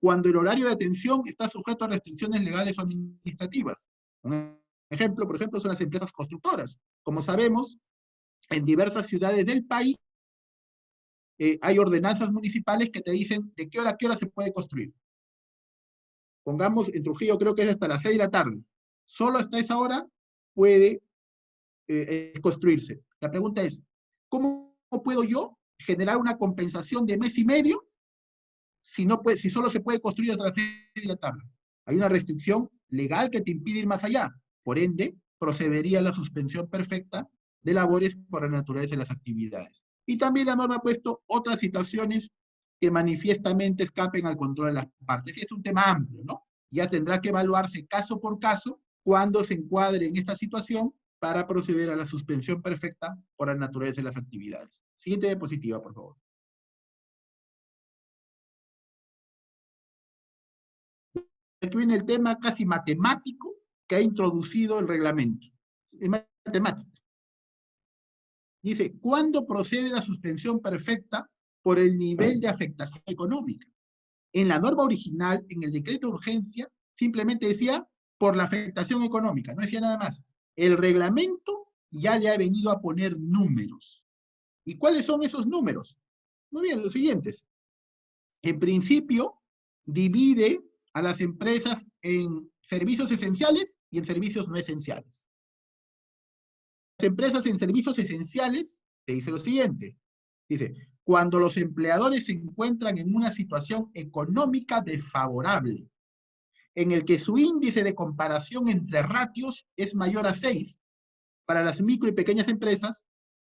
cuando el horario de atención está sujeto a restricciones legales o administrativas. Un ejemplo, por ejemplo, son las empresas constructoras. Como sabemos, en diversas ciudades del país hay ordenanzas municipales que te dicen de qué hora a qué hora se puede construir. Pongamos, en Trujillo creo que es hasta las 6 de la tarde. Solo hasta esa hora puede construirse. La pregunta es, ¿cómo puedo yo generar una compensación de mes y medio si solo se puede construir hasta las 6 de la tarde? Hay una restricción legal que te impide ir más allá. Por ende, procedería a la suspensión perfecta de labores por la naturaleza de las actividades. Y también la norma ha puesto otras situaciones que manifiestamente escapen al control de las partes. Y es un tema amplio, ¿no? Ya tendrá que evaluarse caso por caso cuando se encuadre en esta situación para proceder a la suspensión perfecta por la naturaleza de las actividades. Siguiente diapositiva, por favor. Aquí viene el tema casi matemático que ha introducido el reglamento. Es matemático. Dice, ¿cuándo procede la suspensión perfecta por el nivel de afectación económica? En la norma original, en el decreto de urgencia, simplemente decía por la afectación económica, no decía nada más. El reglamento ya le ha venido a poner números. ¿Y cuáles son esos números? Muy bien, los siguientes. En principio, divide a las empresas en servicios esenciales y en servicios no esenciales. Las empresas en servicios esenciales te dice lo siguiente. Dice, cuando los empleadores se encuentran en una situación económica desfavorable, en el que su índice de comparación entre ratios es mayor a 6 para las micro y pequeñas empresas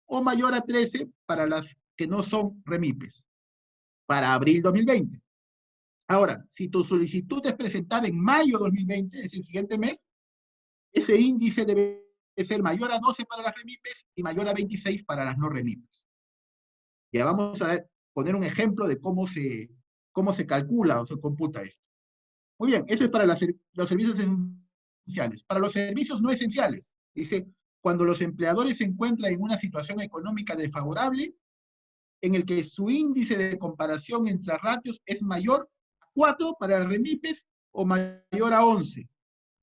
o mayor a 13 para las que no son remipes, para abril 2020. Ahora, si tu solicitud es presentada en mayo 2020, es el siguiente mes, ese índice debe ser mayor a 12 para las remipes y mayor a 26 para las no remipes. Ya vamos a poner un ejemplo de cómo se calcula o se computa esto. Muy bien, eso es para los servicios esenciales. Para los servicios no esenciales, dice, cuando los empleadores se encuentran en una situación económica desfavorable, en el que su índice de comparación entre ratios es mayor a 4 para las remipes o mayor a 11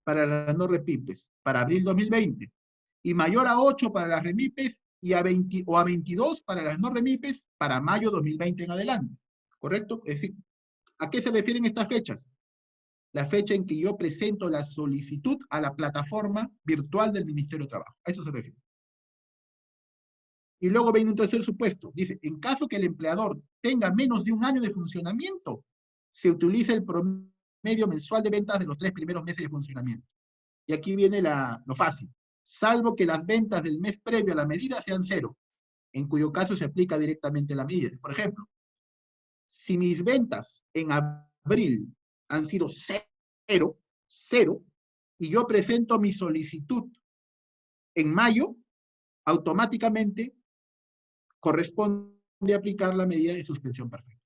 para las no remipes, para abril 2020, y mayor a 8 para las remipes y a 20 o a 22 para las no remipes para mayo 2020 en adelante. ¿Correcto? Es decir, ¿a qué se refieren estas fechas? La fecha en que yo presento la solicitud a la plataforma virtual del Ministerio de Trabajo. A eso se refiere. Y luego viene un tercer supuesto. Dice, en caso que el empleador tenga menos de un año de funcionamiento, se utiliza el promedio mensual de ventas de los 3 primeros meses de funcionamiento. Y aquí viene lo fácil. Salvo que las ventas del mes previo a la medida sean 0, en cuyo caso se aplica directamente la medida. Por ejemplo, si mis ventas en abril han sido 0, y yo presento mi solicitud en mayo, automáticamente corresponde aplicar la medida de suspensión perfecta.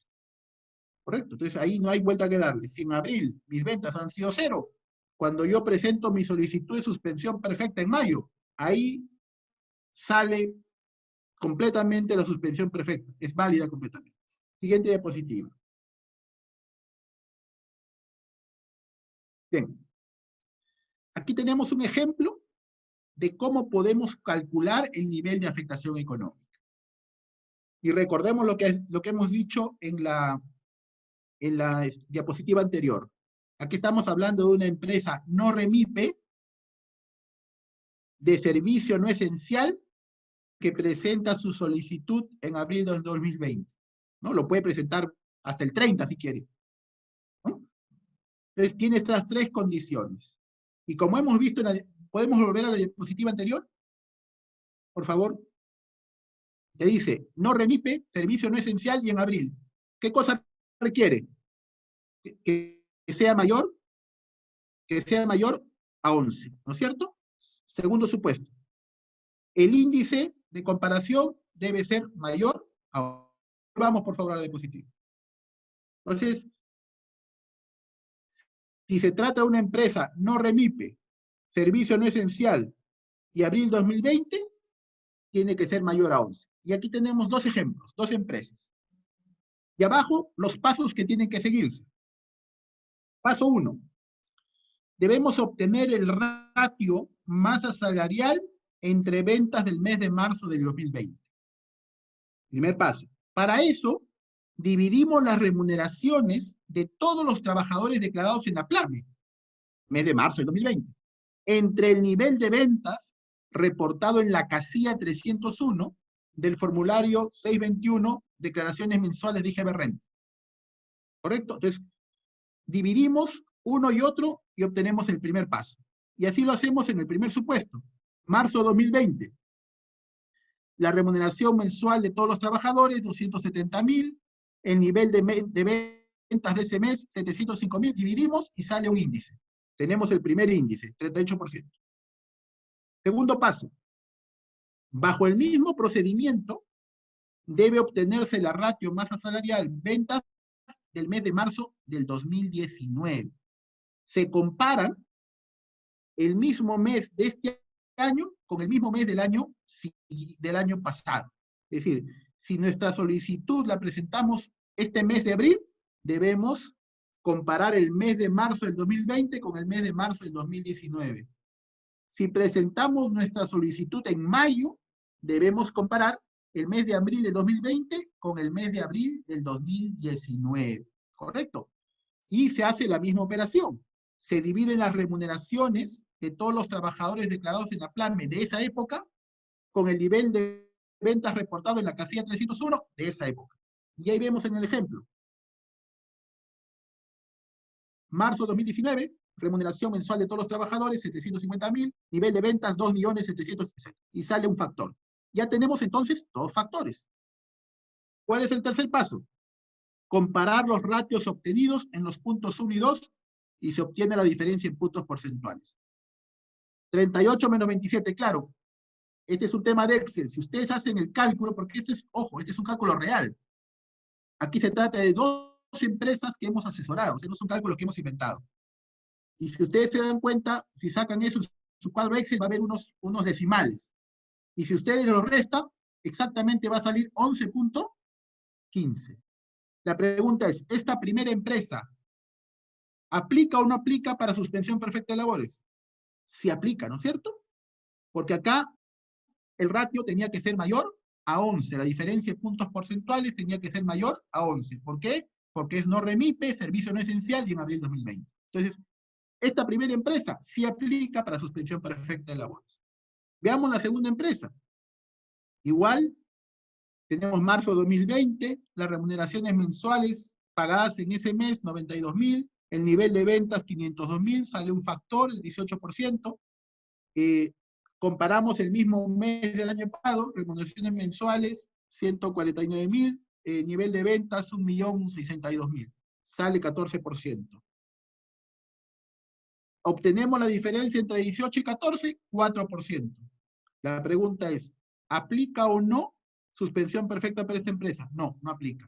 ¿Correcto? Entonces ahí no hay vuelta que darle. Si en abril mis ventas han sido 0, cuando yo presento mi solicitud de suspensión perfecta en mayo, ahí sale completamente la suspensión perfecta. Es válida completamente. Siguiente diapositiva. Bien. Aquí tenemos un ejemplo de cómo podemos calcular el nivel de afectación económica. Y recordemos lo que hemos dicho en la diapositiva anterior. Aquí estamos hablando de una empresa no remipe, de servicio no esencial, que presenta su solicitud en abril del 2020. ¿No? Lo puede presentar hasta el 30 si quiere. ¿No? Entonces tiene estas 3 condiciones. Y como hemos visto, ¿podemos volver a la diapositiva anterior? Por favor. Te dice, no remipe, servicio no esencial y en abril. ¿Qué cosa requiere? Que sea mayor a 11, ¿no es cierto? Segundo supuesto. El índice de comparación debe ser mayor a 11. Vamos, por favor, a la diapositiva. Entonces, si se trata de una empresa no remipe, servicio no esencial y abril 2020, tiene que ser mayor a 11. Y aquí tenemos 2 ejemplos, 2 empresas. Y abajo, los pasos que tienen que seguirse. Paso 1. Debemos obtener el ratio masa salarial entre ventas del mes de marzo del 2020. Primer paso. Para eso, dividimos las remuneraciones de todos los trabajadores declarados en la PLAME, mes de marzo del 2020, entre el nivel de ventas reportado en la casilla 301 del formulario 621, declaraciones mensuales de IGB Renta. ¿Correcto? Entonces, dividimos uno y otro y obtenemos el primer paso. Y así lo hacemos en el primer supuesto. Marzo 2020. La remuneración mensual de todos los trabajadores, 270.000. El nivel de ventas de ese mes, 705.000. Dividimos y sale un índice. Tenemos el primer índice, 38%. Segundo paso. Bajo el mismo procedimiento, debe obtenerse la ratio masa salarial ventas del mes de marzo del 2019. Se comparan el mismo mes de este año con el mismo mes del año pasado. Es decir, si nuestra solicitud la presentamos este mes de abril, debemos comparar el mes de marzo del 2020 con el mes de marzo del 2019. Si presentamos nuestra solicitud en mayo, debemos comparar el mes de abril del 2020 con el mes de abril del 2019. ¿Correcto? Y se hace la misma operación. Se dividen las remuneraciones de todos los trabajadores declarados en la PLAME de esa época con el nivel de ventas reportado en la casilla 301 de esa época. Y ahí vemos en el ejemplo. Marzo 2019, remuneración mensual de todos los trabajadores, 750.000, nivel de ventas, 2.760.000. Y sale un factor. Ya tenemos entonces dos factores. ¿Cuál es el tercer paso? Comparar los ratios obtenidos en los puntos 1 y 2 y se obtiene la diferencia en puntos porcentuales. 38 menos 27, claro. Este es un tema de Excel. Si ustedes hacen el cálculo, porque este es, ojo, este es un cálculo real. Aquí se trata de dos empresas que hemos asesorado, o sea, no son cálculos que hemos inventado. Y si ustedes se dan cuenta, si sacan eso, su cuadro Excel va a haber unos decimales. Y si ustedes los restan, exactamente va a salir 11.15. La pregunta es, ¿esta primera empresa aplica o no aplica para suspensión perfecta de labores? Sí aplica, ¿no es cierto? Porque acá el ratio tenía que ser mayor a 11. La diferencia en puntos porcentuales tenía que ser mayor a 11. ¿Por qué? Porque es no remipe, servicio no esencial y en abril 2020. Entonces, esta primera empresa sí aplica para suspensión perfecta de labores. Veamos la segunda empresa. Igual, tenemos marzo 2020, las remuneraciones mensuales pagadas en ese mes, 92.000, el nivel de ventas, 502.000, sale un factor, el 18%. Comparamos el mismo mes del año pasado, remuneraciones mensuales, 149.000, nivel de ventas, 1.062.000, sale 14%. Obtenemos la diferencia entre 18 y 14, 4%. La pregunta es, ¿aplica o no suspensión perfecta para esta empresa? No, no aplica.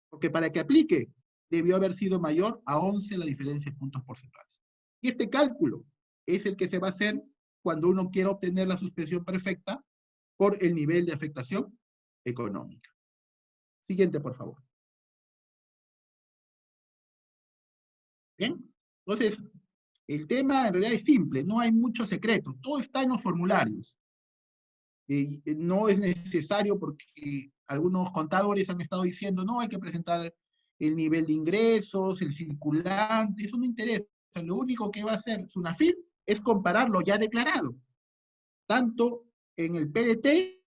Porque para que aplique, debió haber sido mayor a 11 la diferencia en puntos porcentuales. Y este cálculo es el que se va a hacer cuando uno quiera obtener la suspensión perfecta por el nivel de afectación económica. Siguiente, por favor. Bien, entonces, el tema en realidad es simple, no hay mucho secreto, todo está en los formularios. No es necesario porque algunos contadores han estado diciendo, no, hay que presentar el nivel de ingresos, el circulante, eso no interesa. Lo único que va a hacer SUNAFIL es comparar lo ya declarado, tanto en el PDT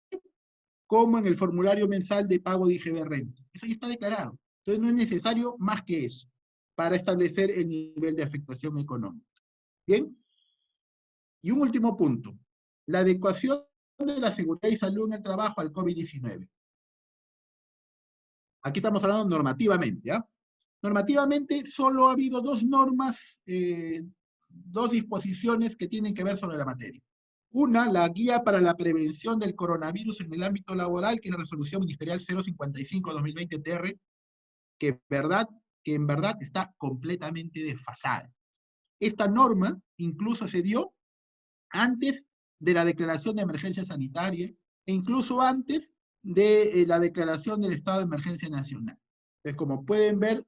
como en el formulario mensal de pago de IGB renta. Eso ya está declarado. Entonces no es necesario más que eso para establecer el nivel de afectación económica. Bien. Y un último punto. La adecuación de la seguridad y salud en el trabajo al COVID-19. Aquí estamos hablando normativamente, ¿ah? Normativamente solo ha habido dos normas, dos disposiciones que tienen que ver sobre la materia. Una, la guía para la prevención del coronavirus en el ámbito laboral, que es la resolución ministerial 055-2020-TR, que en verdad está completamente desfasada. Esta norma incluso se dio antes de la declaración de emergencia sanitaria e incluso antes de la declaración del estado de emergencia nacional. Entonces, como pueden ver,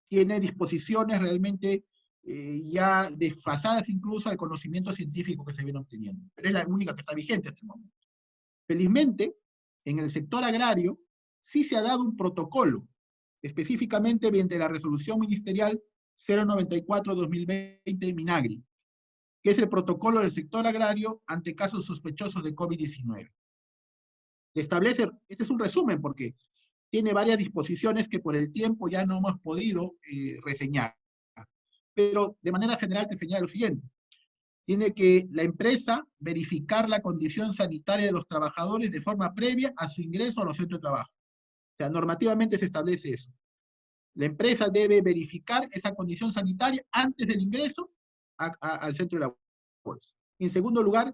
tiene disposiciones realmente ya desfasadas incluso al conocimiento científico que se viene obteniendo. Pero es la única que está vigente hasta el momento. Felizmente, en el sector agrario sí se ha dado un protocolo, específicamente mediante la resolución ministerial 094-2020 Minagri, que es el protocolo del sector agrario ante casos sospechosos de COVID-19. Establece, este es un resumen porque tiene varias disposiciones que por el tiempo ya no hemos podido reseñar. Pero de manera general te señala lo siguiente. Tiene que la empresa verificar la condición sanitaria de los trabajadores de forma previa a su ingreso a los centros de trabajo. O sea, normativamente se establece eso. La empresa debe verificar esa condición sanitaria antes del ingreso al centro de labores. En segundo lugar,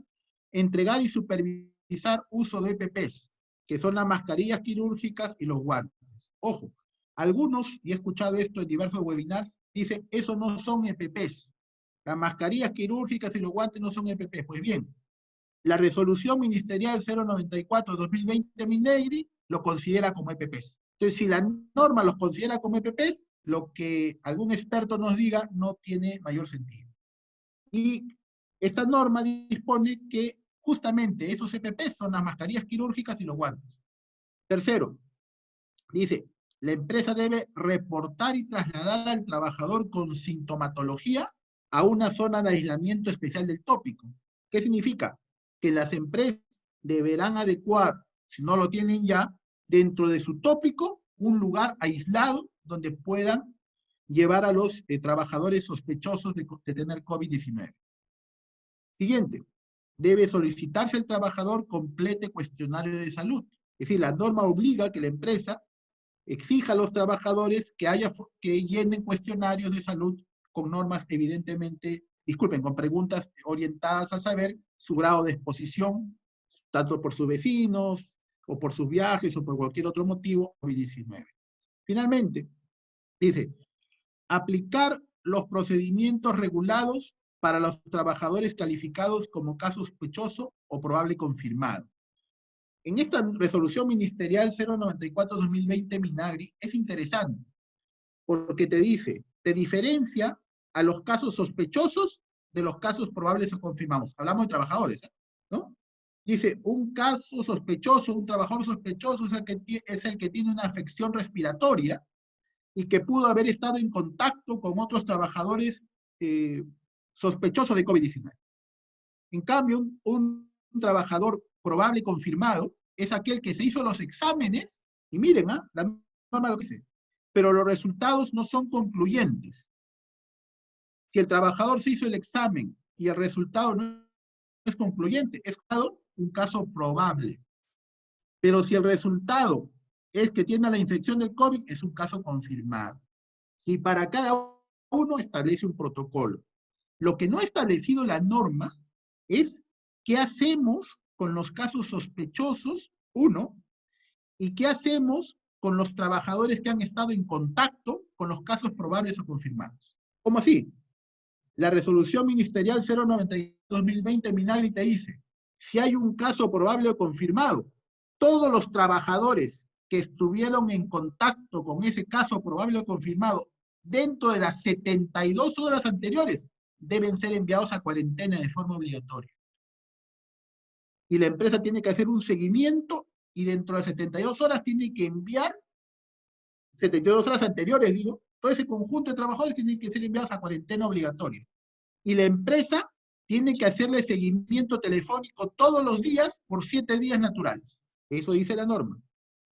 entregar y supervisar uso de EPPs, que son las mascarillas quirúrgicas y los guantes. Ojo, algunos, y he escuchado esto en diversos webinars, dicen, eso no son EPPs. Las mascarillas quirúrgicas y los guantes no son EPPs. Pues bien, la resolución ministerial 094-2020 Minegri lo considera como EPPs. Entonces, si la norma los considera como EPPs, lo que algún experto nos diga no tiene mayor sentido. Y esta norma dispone que justamente esos EPPs son las mascarillas quirúrgicas y los guantes. Tercero, dice, la empresa debe reportar y trasladar al trabajador con sintomatología a una zona de aislamiento especial del tópico. ¿Qué significa? Que las empresas deberán adecuar, si no lo tienen ya, dentro de su tópico, un lugar aislado donde puedan llevar a los trabajadores sospechosos de tener COVID-19. Siguiente, debe solicitarse al trabajador complete cuestionario de salud. Es decir, la norma obliga a que la empresa exija a los trabajadores que llenen cuestionarios de salud con normas evidentemente, disculpen, con preguntas orientadas a saber su grado de exposición, tanto por sus vecinos, o por sus viajes, o por cualquier otro motivo, COVID-19. Finalmente, dice, aplicar los procedimientos regulados para los trabajadores calificados como caso sospechoso o probable confirmado. En esta resolución ministerial 094-2020 Minagri es interesante, porque te dice, te diferencia a los casos sospechosos de los casos probables o confirmados. Hablamos de trabajadores, ¿no? Dice, un caso sospechoso, un trabajador sospechoso es el que tiene una afección respiratoria y que pudo haber estado en contacto con otros trabajadores sospechosos de COVID-19. En cambio, un trabajador probable confirmado es aquel que se hizo los exámenes, y miren, la norma lo que dice, pero los resultados no son concluyentes. Si el trabajador se hizo el examen y el resultado no es concluyente, es un caso probable. Pero si el resultado es que tiene la infección del COVID, es un caso confirmado. Y para cada uno establece un protocolo. Lo que no ha establecido la norma es qué hacemos con los casos sospechosos, uno, y qué hacemos con los trabajadores que han estado en contacto con los casos probables o confirmados. ¿Cómo así? La resolución ministerial 092-2020 Minagri te dice, si hay un caso probable o confirmado, todos los trabajadores que estuvieron en contacto con ese caso probable o confirmado dentro de las 72 horas anteriores deben ser enviados a cuarentena de forma obligatoria. Y la empresa tiene que hacer un seguimiento y dentro de las 72 horas tiene que enviar, 72 horas anteriores, digo, todo ese conjunto de trabajadores tienen que ser enviados a cuarentena obligatoria. Y la empresa tiene que hacerle seguimiento telefónico todos los días por 7 días naturales. Eso dice la norma.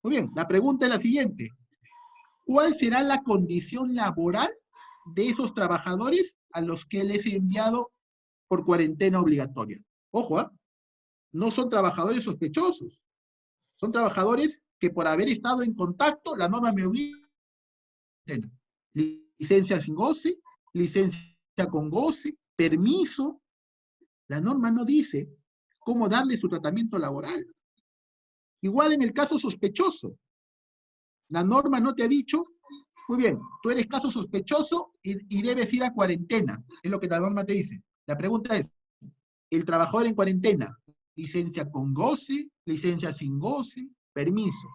Muy bien, la pregunta es la siguiente. ¿Cuál será la condición laboral de esos trabajadores a los que les he enviado por cuarentena obligatoria? Ojo, no son trabajadores sospechosos. Son trabajadores que por haber estado en contacto, la norma me obliga a licencia sin goce, licencia con goce, permiso. La norma no dice cómo darle su tratamiento laboral. Igual en el caso sospechoso. La norma no te ha dicho, muy bien, tú eres caso sospechoso y debes ir a cuarentena. Es lo que la norma te dice. La pregunta es, el trabajador en cuarentena, licencia con goce, licencia sin goce, permiso.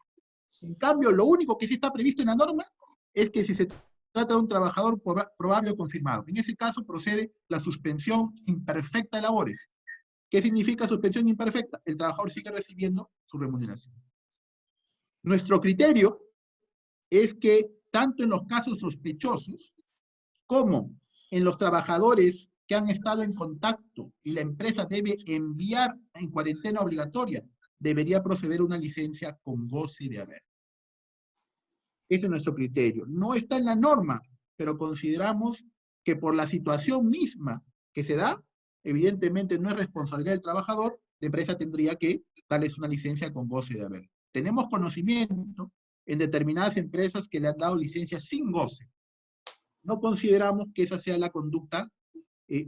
En cambio, lo único que sí está previsto en la norma es que si se trata de un trabajador probable o confirmado, en ese caso procede la suspensión imperfecta de labores. ¿Qué significa suspensión imperfecta? El trabajador sigue recibiendo su remuneración. Nuestro criterio es que tanto en los casos sospechosos como en los trabajadores que han estado en contacto y la empresa debe enviar en cuarentena obligatoria, debería proceder una licencia con goce de haber. Ese es nuestro criterio. No está en la norma, pero consideramos que por la situación misma que se da, evidentemente no es responsabilidad del trabajador, la empresa tendría que darles una licencia con goce de haber. Tenemos conocimiento en determinadas empresas que le han dado licencias sin goce. No consideramos que esa sea la conducta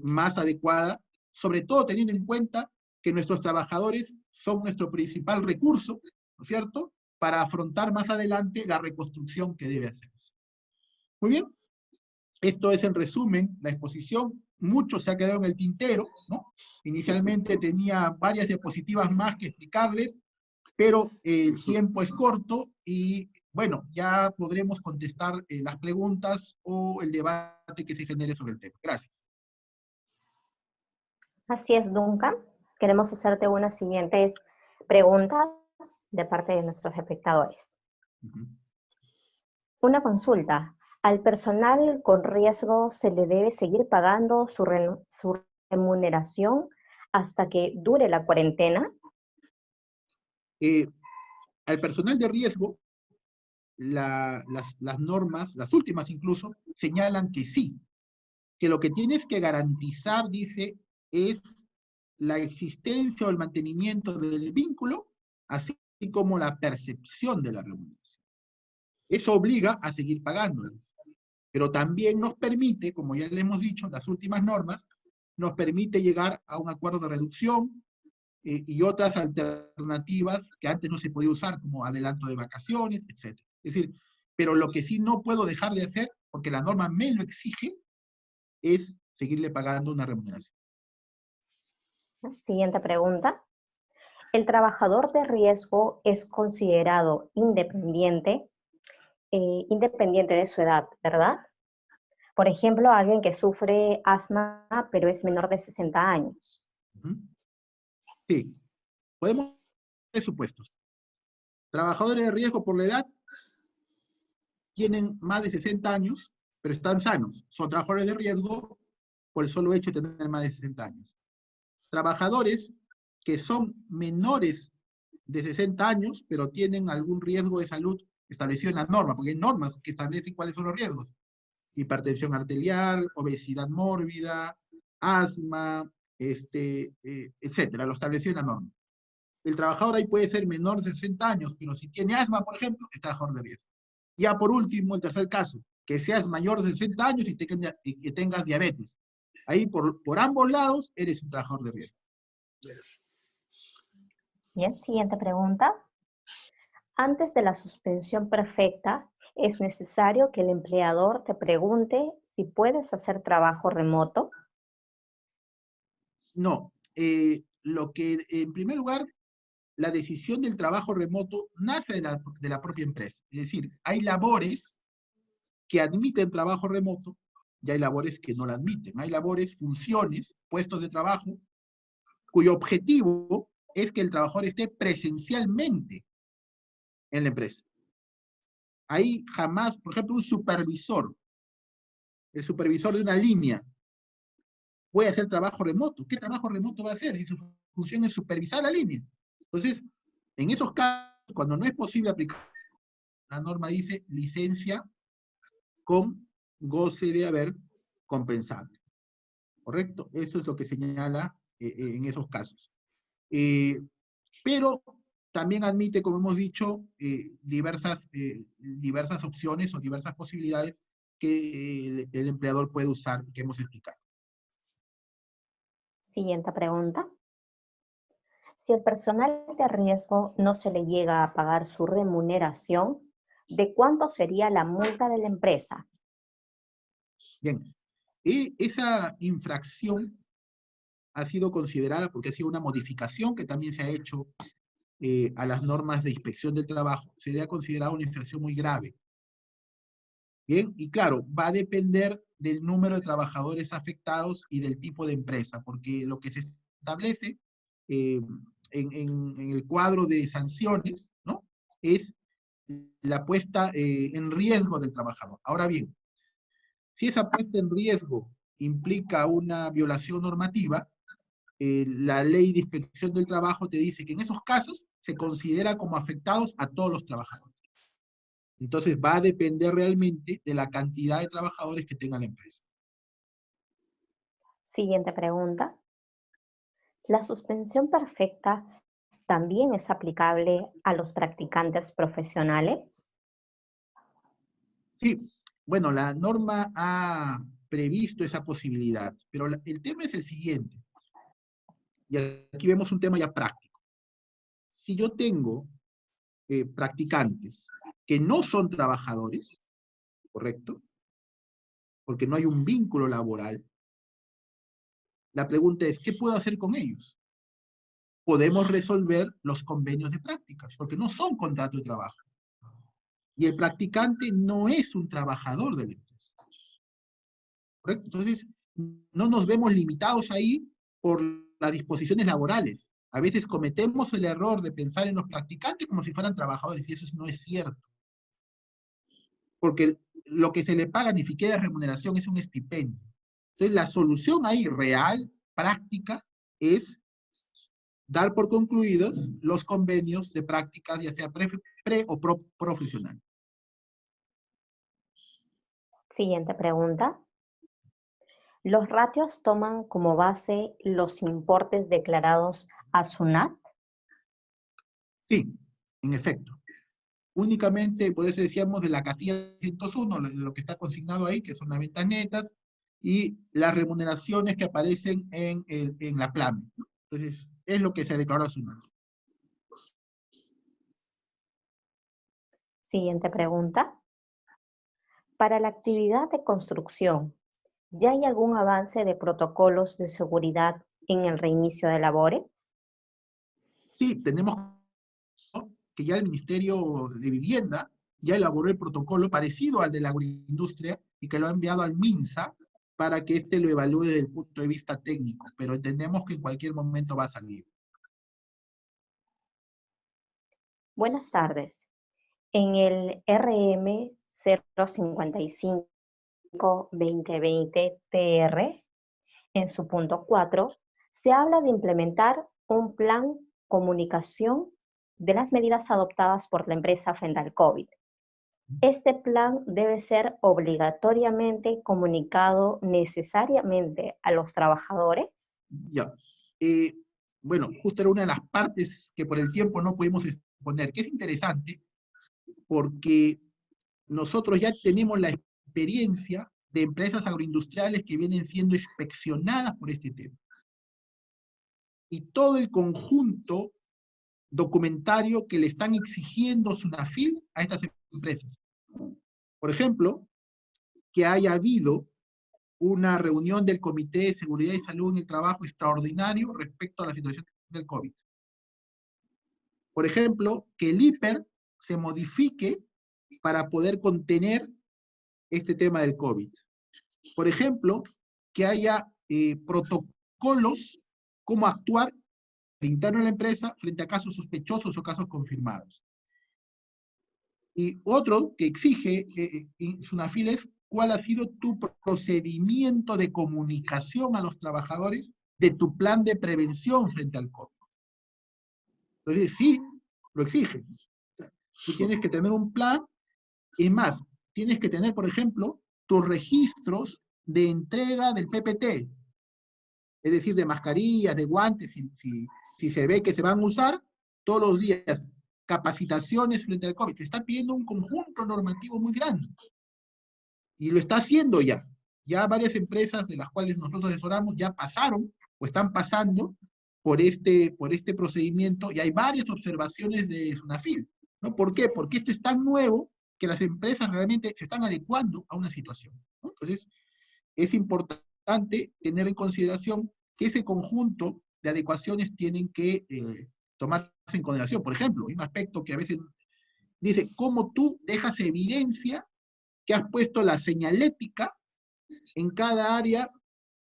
más adecuada, sobre todo teniendo en cuenta que nuestros trabajadores son nuestro principal recurso, ¿no es cierto?, para afrontar más adelante la reconstrucción que debe hacerse. Muy bien, esto es en resumen la exposición. Mucho se ha quedado en el tintero, ¿no? Inicialmente tenía varias diapositivas más que explicarles, pero el tiempo es corto y, bueno, ya podremos contestar las preguntas o el debate que se genere sobre el tema. Gracias. Así es, Duncan. Queremos hacerte unas siguientes preguntas de parte de nuestros espectadores. Una consulta. ¿Al personal con riesgo se le debe seguir pagando su remuneración hasta que dure la cuarentena? Al personal de riesgo, las normas, las últimas incluso, señalan que sí, que lo que tienes que garantizar, dice, es la existencia o el mantenimiento del vínculo, así como la percepción de la remuneración. Eso obliga a seguir pagándola, pero también nos permite, como ya le hemos dicho, las últimas normas, nos permite llegar a un acuerdo de reducción y otras alternativas que antes no se podía usar, como adelanto de vacaciones, etc. Es decir, pero lo que sí no puedo dejar de hacer, porque la norma me lo exige, es seguirle pagando una remuneración. Siguiente pregunta. El trabajador de riesgo es considerado independiente de su edad, ¿verdad? Por ejemplo, alguien que sufre asma, pero es menor de 60 años. Sí, podemos presupuestos. Trabajadores de riesgo por la edad tienen más de 60 años, pero están sanos. Son trabajadores de riesgo por el solo hecho de tener más de 60 años. Trabajadores que son menores de 60 años, pero tienen algún riesgo de salud establecido en la norma, porque hay normas que establecen cuáles son los riesgos. Hipertensión arterial, obesidad mórbida, asma, etcétera, lo establecido en la norma. El trabajador ahí puede ser menor de 60 años, pero si tiene asma, por ejemplo, es trabajador de riesgo. Ya por último, el tercer caso, que seas mayor de 60 años y que tengas diabetes. Ahí por ambos lados eres un trabajador de riesgo. Bien, siguiente pregunta. Antes de la suspensión perfecta, ¿es necesario que el empleador te pregunte si puedes hacer trabajo remoto? No. Lo que, en primer lugar, la decisión del trabajo remoto nace de la propia empresa. Es decir, hay labores que admiten trabajo remoto y hay labores que no la admiten. Hay labores, funciones, puestos de trabajo, cuyo objetivo es que el trabajador esté presencialmente en la empresa. Ahí jamás, por ejemplo, un supervisor, el supervisor de una línea, puede hacer trabajo remoto. ¿Qué trabajo remoto va a hacer? Si su función es supervisar la línea. Entonces, en esos casos, cuando no es posible aplicar, la norma dice licencia con goce de haber compensable. ¿Correcto? Eso es lo que señala en esos casos. Pero también admite, como hemos dicho, diversas opciones o diversas posibilidades que el empleador puede usar, que hemos explicado. Siguiente pregunta. Si el personal de riesgo no se le llega a pagar su remuneración, ¿de cuánto sería la multa de la empresa? Bien, esa infracción ha sido considerada, porque ha sido una modificación que también se ha hecho a las normas de inspección del trabajo, sería considerada una infracción muy grave. Bien, y claro, va a depender del número de trabajadores afectados y del tipo de empresa, porque lo que se establece en el cuadro de sanciones, ¿no?, es la puesta en riesgo del trabajador. Ahora bien, si esa puesta en riesgo implica una violación normativa, la ley de inspección del trabajo te dice que en esos casos se considera como afectados a todos los trabajadores. Entonces va a depender realmente de la cantidad de trabajadores que tenga la empresa. Siguiente pregunta. ¿La suspensión perfecta también es aplicable a los practicantes profesionales? Sí, bueno, la norma ha previsto esa posibilidad, pero el tema es el siguiente. Y aquí vemos un tema ya práctico. Si yo tengo practicantes que no son trabajadores, ¿correcto?, porque no hay un vínculo laboral, la pregunta es, ¿qué puedo hacer con ellos? Podemos resolver los convenios de prácticas, porque no son contratos de trabajo. Y el practicante no es un trabajador de la empresa. ¿Correcto? Entonces, no nos vemos limitados ahí por las disposiciones laborales. A veces cometemos el error de pensar en los practicantes como si fueran trabajadores, y eso no es cierto. Porque lo que se le paga ni siquiera es remuneración, es un estipendio. Entonces, la solución ahí real, práctica, es dar por concluidos los convenios de prácticas, ya sea pre o profesional. Siguiente pregunta. ¿Los ratios toman como base los importes declarados a SUNAT? Sí, en efecto. Únicamente, por eso decíamos de la casilla 101, lo que está consignado ahí, que son las ventas netas, y las remuneraciones que aparecen en la PLAME, ¿no? Entonces, es lo que se declaró a SUNAT. Siguiente pregunta. Para la actividad de construcción, ¿ya hay algún avance de protocolos de seguridad en el reinicio de labores? Sí, tenemos que ya el Ministerio de Vivienda ya elaboró el protocolo parecido al de la agroindustria y que lo ha enviado al MINSA para que éste lo evalúe desde el punto de vista técnico, pero entendemos que en cualquier momento va a salir. Buenas tardes. En el RM 055-2020-TR, en su punto 4, se habla de implementar un plan comunicación de las medidas adoptadas por la empresa frente al COVID. Este plan debe ser obligatoriamente comunicado necesariamente a los trabajadores. Ya. Bueno, justo era una de las partes que por el tiempo no pudimos exponer, que es interesante porque nosotros ya tenemos la experiencia de empresas agroindustriales que vienen siendo inspeccionadas por este tema. Y todo el conjunto documentario que le están exigiendo SUNAFIL a estas empresas. Por ejemplo, que haya habido una reunión del Comité de Seguridad y Salud en el Trabajo extraordinario respecto a la situación del COVID. Por ejemplo, que el IPER se modifique para poder contener este tema del COVID. Por ejemplo, que haya protocolos, cómo actuar interno de la empresa frente a casos sospechosos o casos confirmados. Y otro que exige SUNAFIL es cuál ha sido tu procedimiento de comunicación a los trabajadores de tu plan de prevención frente al COVID. Entonces, sí, lo exige. Tú tienes que tener un plan, y más, tienes que tener, por ejemplo, tus registros de entrega del PPT, es decir, de mascarillas, de guantes, si se ve que se van a usar todos los días, capacitaciones frente al COVID. Se está pidiendo un conjunto normativo muy grande. Y lo está haciendo ya. Ya varias empresas de las cuales nosotros asesoramos ya pasaron o están pasando por este procedimiento y hay varias observaciones de SUNAFIL, ¿no? ¿Por qué? Porque esto es tan nuevo que las empresas realmente se están adecuando a una situación, ¿no? Entonces, es importante tener en consideración que ese conjunto de adecuaciones tienen que tomarse en consideración. Por ejemplo, hay un aspecto que a veces dice, ¿cómo tú dejas evidencia que has puesto la señalética en cada área?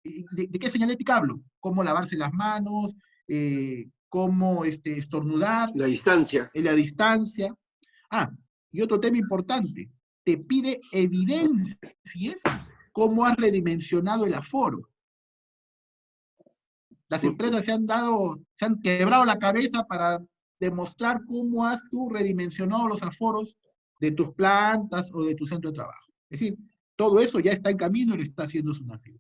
¿De qué señalética hablo? ¿Cómo lavarse las manos? ¿Cómo estornudar? La distancia. En la distancia. Ah, y otro tema importante, te pide evidencias cómo has redimensionado el aforo. Las empresas se han quebrado la cabeza para demostrar cómo has tú redimensionado los aforos de tus plantas o de tu centro de trabajo. Es decir, todo eso ya está en camino y lo está haciendo SUNAFIL.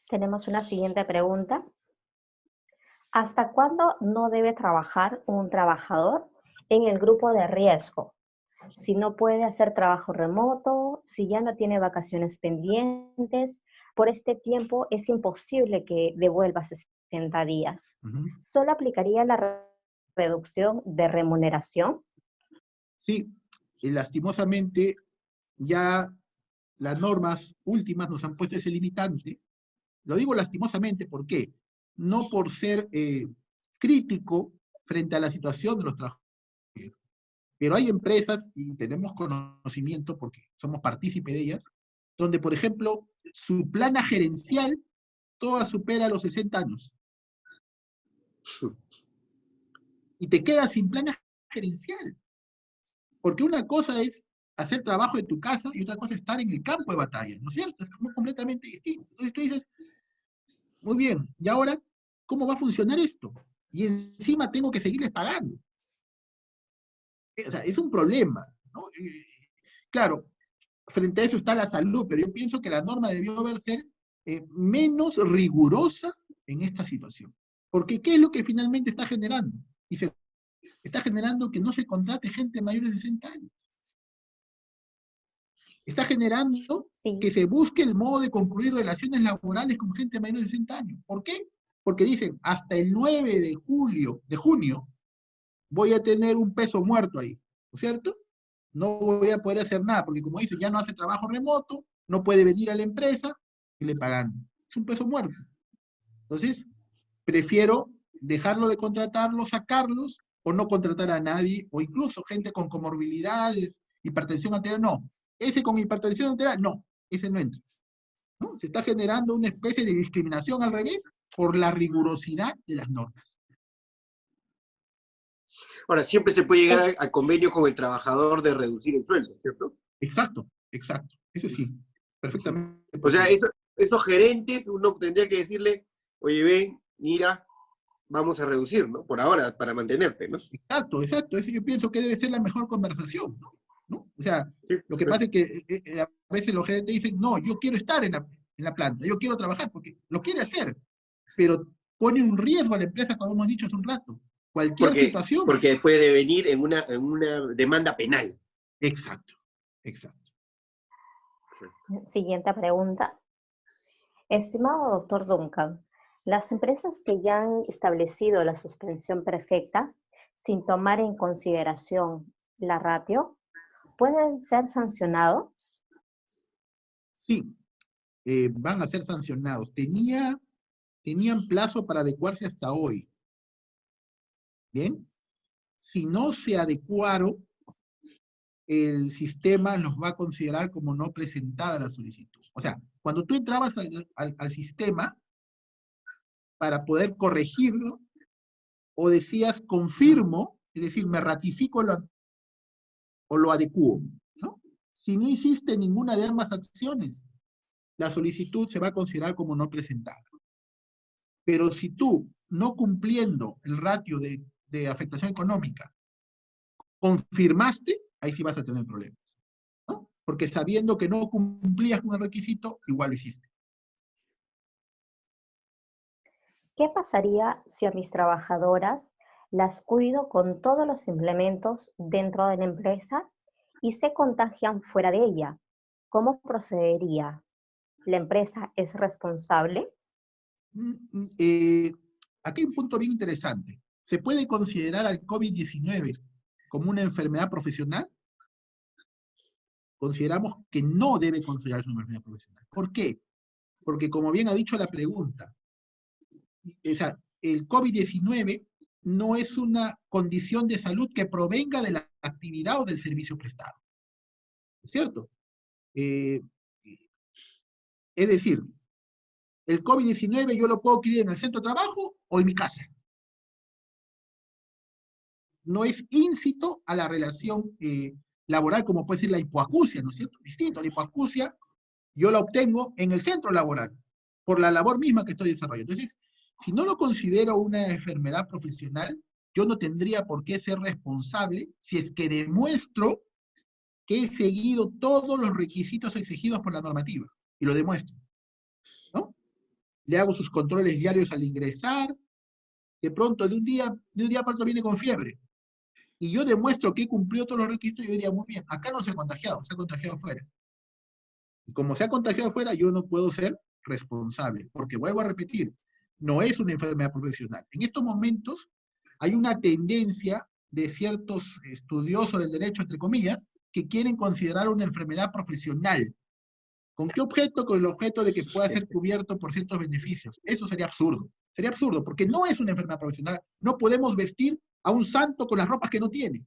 Tenemos una siguiente pregunta. ¿Hasta cuándo no debe trabajar un trabajador en el grupo de riesgo? Si no puede hacer trabajo remoto, si ya no tiene vacaciones pendientes, por este tiempo es imposible que devuelva 60 días. ¿Solo aplicaría la reducción de remuneración? Sí, y lastimosamente ya las normas últimas nos han puesto ese limitante. Lo digo lastimosamente, ¿por qué? No por ser crítico frente a la situación de los trabajadores, pero hay empresas, y tenemos conocimiento porque somos partícipes de ellas, donde, por ejemplo, su plana gerencial toda supera los 60 años. Y te quedas sin plana gerencial. Porque una cosa es hacer trabajo en tu casa y otra cosa es estar en el campo de batalla, ¿no es cierto? Es como completamente distinto. Entonces tú dices, muy bien, ¿y ahora ¿cómo va a funcionar esto? Y encima tengo que seguirles pagando. O sea, es un problema, ¿no? Claro, frente a eso está la salud, pero yo pienso que la norma debió ser menos rigurosa en esta situación. Porque ¿qué es lo que finalmente está generando? Y se está generando que no se contrate gente mayor de 60 años. Está generando que se busque el modo de concluir relaciones laborales con gente mayor de 60 años. ¿Por qué? Porque dicen, hasta el 9 de junio, voy a tener un peso muerto ahí, ¿no es cierto? No voy a poder hacer nada, porque como dicen, ya no hace trabajo remoto, no puede venir a la empresa y le pagan. Es un peso muerto. Entonces, prefiero dejarlo de contratarlos, sacarlos, o no contratar a nadie, o incluso gente con comorbilidades, hipertensión arterial, no. Ese con hipertensión arterial, no, ese no entra. ¿No? Se está generando una especie de discriminación al revés por la rigurosidad de las normas. Ahora, siempre se puede llegar a convenio con el trabajador de reducir el sueldo, ¿cierto? Exacto, exacto. Eso sí, perfectamente. O sea, esos gerentes, uno tendría que decirle, oye, ven, mira, vamos a reducir, ¿no? Por ahora, para mantenerte, ¿no? Exacto, exacto. Eso yo pienso que debe ser la mejor conversación, ¿no? O sea, Sí, lo que pasa es que a veces los gerentes dicen, no, yo quiero estar en la planta, yo quiero trabajar, porque lo quiere hacer, pero pone un riesgo a la empresa, como hemos dicho hace un rato. Cualquier situación. Porque puede venir en una demanda penal. Exacto, exacto. Siguiente pregunta. Estimado doctor Duncan, las empresas que ya han establecido la suspensión perfecta sin tomar en consideración la ratio, ¿pueden ser sancionados? Sí, van a ser sancionados. Tenían plazo para adecuarse hasta hoy. ¿Bien? Si no se adecuaron, el sistema los va a considerar como no presentada la solicitud. O sea, cuando tú entrabas al sistema para poder corregirlo, o decías confirmo, es decir, me ratifico o lo adecuo, ¿no? Si no hiciste ninguna de ambas acciones, la solicitud se va a considerar como no presentada. Pero si tú, no cumpliendo el ratio de afectación económica, confirmaste, ahí sí vas a tener problemas, ¿no? Porque sabiendo que no cumplías con el requisito, igual lo hiciste. ¿Qué pasaría si a mis trabajadoras las cuido con todos los implementos dentro de la empresa y se contagian fuera de ella? ¿Cómo procedería? ¿La empresa es responsable? Aquí hay un punto bien interesante. ¿Se puede considerar al COVID-19 como una enfermedad profesional? Consideramos que no debe considerarse una enfermedad profesional. ¿Por qué? Porque como bien ha dicho la pregunta, o sea, el COVID-19 no es una condición de salud que provenga de la actividad o del servicio prestado. ¿Es cierto? Es decir, el COVID-19 yo lo puedo adquirir en el centro de trabajo o en mi casa. No es íncito a la relación laboral como puede ser la hipoacusia, ¿no es cierto? Distinto, la hipoacusia yo la obtengo en el centro laboral, por la labor misma que estoy desarrollando. Entonces, si no lo considero una enfermedad profesional, yo no tendría por qué ser responsable si es que demuestro que he seguido todos los requisitos exigidos por la normativa, y lo demuestro, ¿no? Le hago sus controles diarios al ingresar, de pronto de un día para otro viene con fiebre, y yo demuestro que he cumplido todos los requisitos, yo diría, muy bien, acá no se ha contagiado afuera. Y como se ha contagiado afuera, yo no puedo ser responsable, porque vuelvo a repetir, no es una enfermedad profesional. En estos momentos hay una tendencia de ciertos estudiosos del derecho, entre comillas, que quieren considerar una enfermedad profesional. ¿Con qué objeto? Con el objeto de que pueda ser cubierto por ciertos beneficios. Eso sería absurdo. Sería absurdo, porque no es una enfermedad profesional. No podemos vestir a un santo con las ropas que no tiene.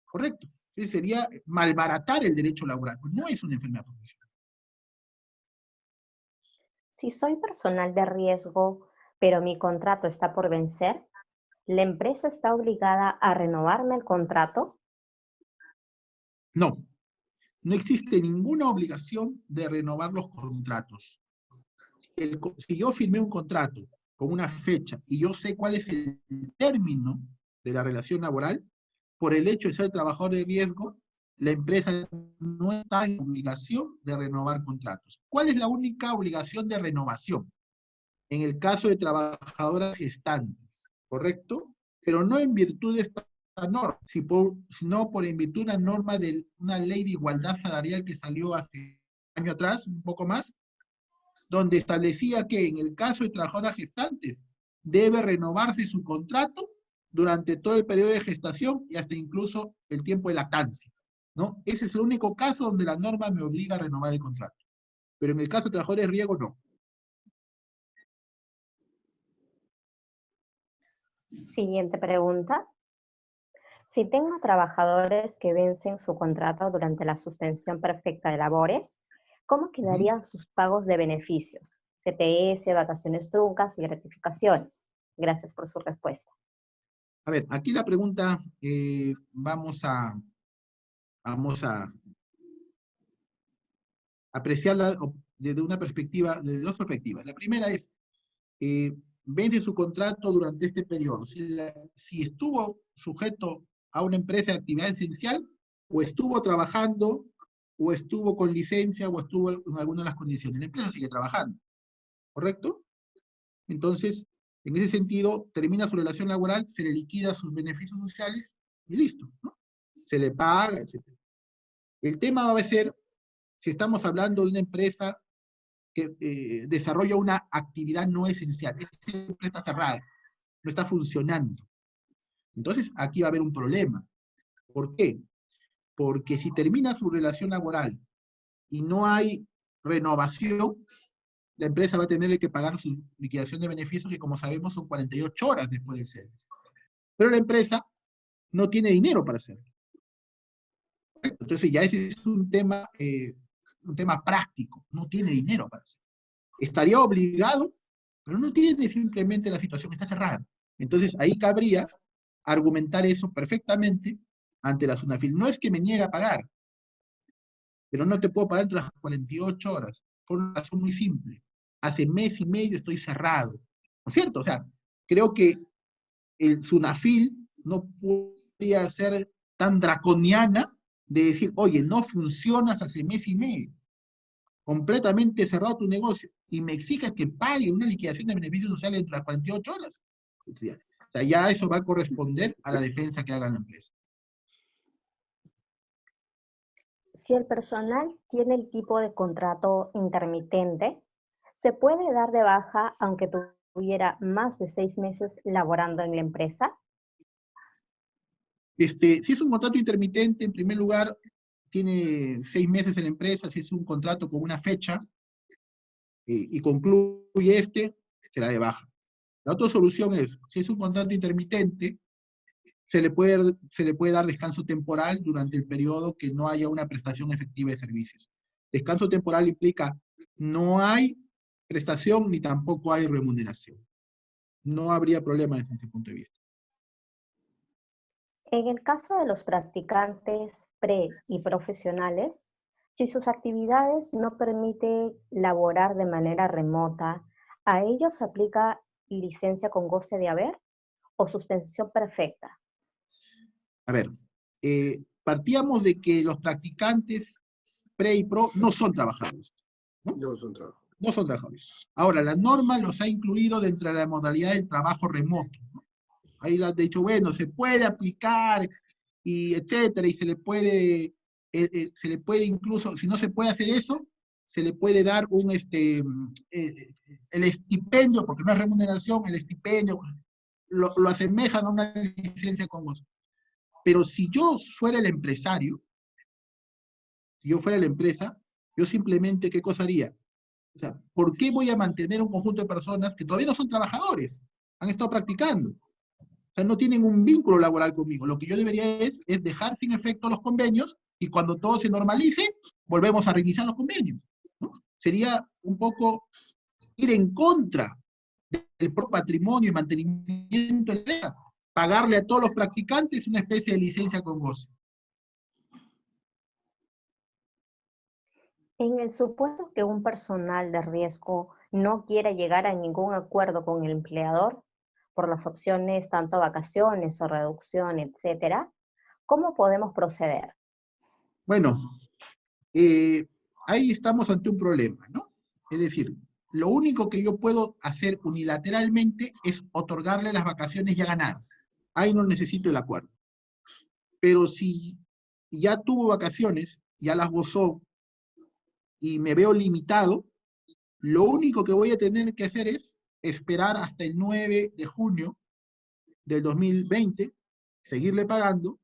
¿Correcto? Entonces sería malbaratar el derecho laboral. Pues no es una enfermedad profesional. Si soy personal de riesgo, pero mi contrato está por vencer, ¿la empresa está obligada a renovarme el contrato? No. No existe ninguna obligación de renovar los contratos. Si yo firmé un contrato con una fecha, y yo sé cuál es el término de la relación laboral, por el hecho de ser trabajador de riesgo, la empresa no está en obligación de renovar contratos. ¿Cuál es la única obligación de renovación? En el caso de trabajadoras gestantes, ¿correcto? Pero no en virtud de esta norma, sino por en virtud de una norma de una ley de igualdad salarial que salió hace un año atrás, un poco más, donde establecía que en el caso de trabajadoras gestantes debe renovarse su contrato durante todo el periodo de gestación y hasta incluso el tiempo de lactancia, ¿no? Ese es el único caso donde la norma me obliga a renovar el contrato. Pero en el caso de trabajadores de riesgo, no. Siguiente pregunta. Si tengo trabajadores que vencen su contrato durante la suspensión perfecta de labores, ¿cómo quedarían sus pagos de beneficios? CTS, vacaciones truncas y gratificaciones. Gracias por su respuesta. A ver, aquí la pregunta, vamos a apreciarla desde una perspectiva, desde dos perspectivas. La primera es, vence su contrato durante este periodo. Si estuvo sujeto a una empresa de actividad esencial, o estuvo trabajando, o estuvo con licencia, o estuvo en alguna de las condiciones. La empresa sigue trabajando, ¿correcto? Entonces, en ese sentido, termina su relación laboral, se le liquida sus beneficios sociales, y listo, ¿no? Se le paga, etc. El tema va a ser, si estamos hablando de una empresa que desarrolla una actividad no esencial, esa empresa está cerrada, no está funcionando. Entonces, aquí va a haber un problema. ¿Por qué? Porque si termina su relación laboral y no hay renovación, la empresa va a tener que pagar su liquidación de beneficios, que como sabemos son 48 horas después del cese. Pero la empresa no tiene dinero para hacerlo. Entonces ya ese es un tema práctico, no tiene dinero para hacerlo. Estaría obligado, pero no tiene, simplemente la situación está cerrada. Entonces ahí cabría argumentar eso perfectamente ante la SUNAFIL. No es que me niegue a pagar, pero no te puedo pagar entre las 48 horas, por una razón muy simple. Hace mes y medio estoy cerrado. ¿No es cierto? O sea, creo que el SUNAFIL no podría ser tan draconiana de decir, oye, no funcionas hace mes y medio, completamente cerrado tu negocio, y me exiges que pague una liquidación de beneficios sociales entre las 48 horas. O sea, ya eso va a corresponder a la defensa que haga la empresa. Si el personal tiene el tipo de contrato intermitente, ¿se puede dar de baja aunque tuviera más de 6 meses laborando en la empresa? Si es un contrato intermitente, en primer lugar, tiene 6 meses en la empresa. Si es un contrato con una fecha y concluye será de baja. La otra solución es, si es un contrato intermitente, se le puede dar descanso temporal durante el periodo que no haya una prestación efectiva de servicios. Descanso temporal implica no hay prestación ni tampoco hay remuneración. No habría problema desde ese punto de vista. En el caso de los practicantes pre y profesionales, si sus actividades no permiten laborar de manera remota, ¿a ellos se aplica licencia con goce de haber o suspensión perfecta? A ver, partíamos de que los practicantes pre y pro no son trabajadores, ¿no? No son trabajadores. No son trabajadores. Ahora, la norma los ha incluido dentro de la modalidad del trabajo remoto, ¿no? Ahí le han dicho, bueno, se puede aplicar, y etcétera, y se le puede incluso, si no se puede hacer eso, se le puede dar el estipendio, porque no es remuneración, el estipendio, lo asemejan a una licencia con gozo. Pero si yo fuera el empresario, si yo fuera la empresa, yo simplemente, ¿qué cosa haría? O sea, ¿por qué voy a mantener un conjunto de personas que todavía no son trabajadores? Han estado practicando. O sea, no tienen un vínculo laboral conmigo. Lo que yo debería es dejar sin efecto los convenios, y cuando todo se normalice, volvemos a reiniciar los convenios, ¿no? Sería un poco ir en contra del patrimonio y mantenimiento de la empresa. Pagarle a todos los practicantes una especie de licencia con goce. En el supuesto que un personal de riesgo no quiere llegar a ningún acuerdo con el empleador por las opciones tanto vacaciones o reducción, etcétera, ¿cómo podemos proceder? Bueno, ahí estamos ante un problema, ¿no? Es decir, lo único que yo puedo hacer unilateralmente es otorgarle las vacaciones ya ganadas. Ahí no necesito el acuerdo. Pero si ya tuvo vacaciones, ya las gozó y me veo limitado, lo único que voy a tener que hacer es esperar hasta el 9 de junio del 2020, seguirle pagando,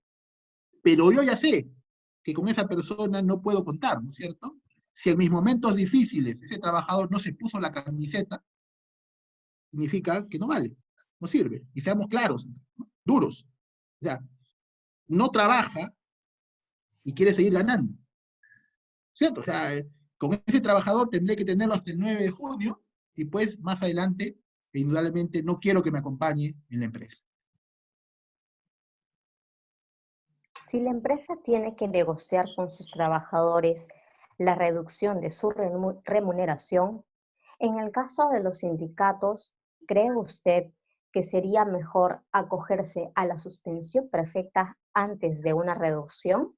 pero yo ya sé que con esa persona no puedo contar, ¿no es cierto? Si en mis momentos difíciles ese trabajador no se puso la camiseta, significa que no vale, no sirve. Y seamos claros, ¿no? Duros. O sea, no trabaja y quiere seguir ganando, ¿cierto? O sea, con ese trabajador tendré que tenerlo hasta el 9 de junio y pues más adelante, indudablemente, no quiero que me acompañe en la empresa. Si la empresa tiene que negociar con sus trabajadores la reducción de su remuneración, en el caso de los sindicatos, ¿cree usted que sería mejor acogerse a la suspensión perfecta antes de una reducción?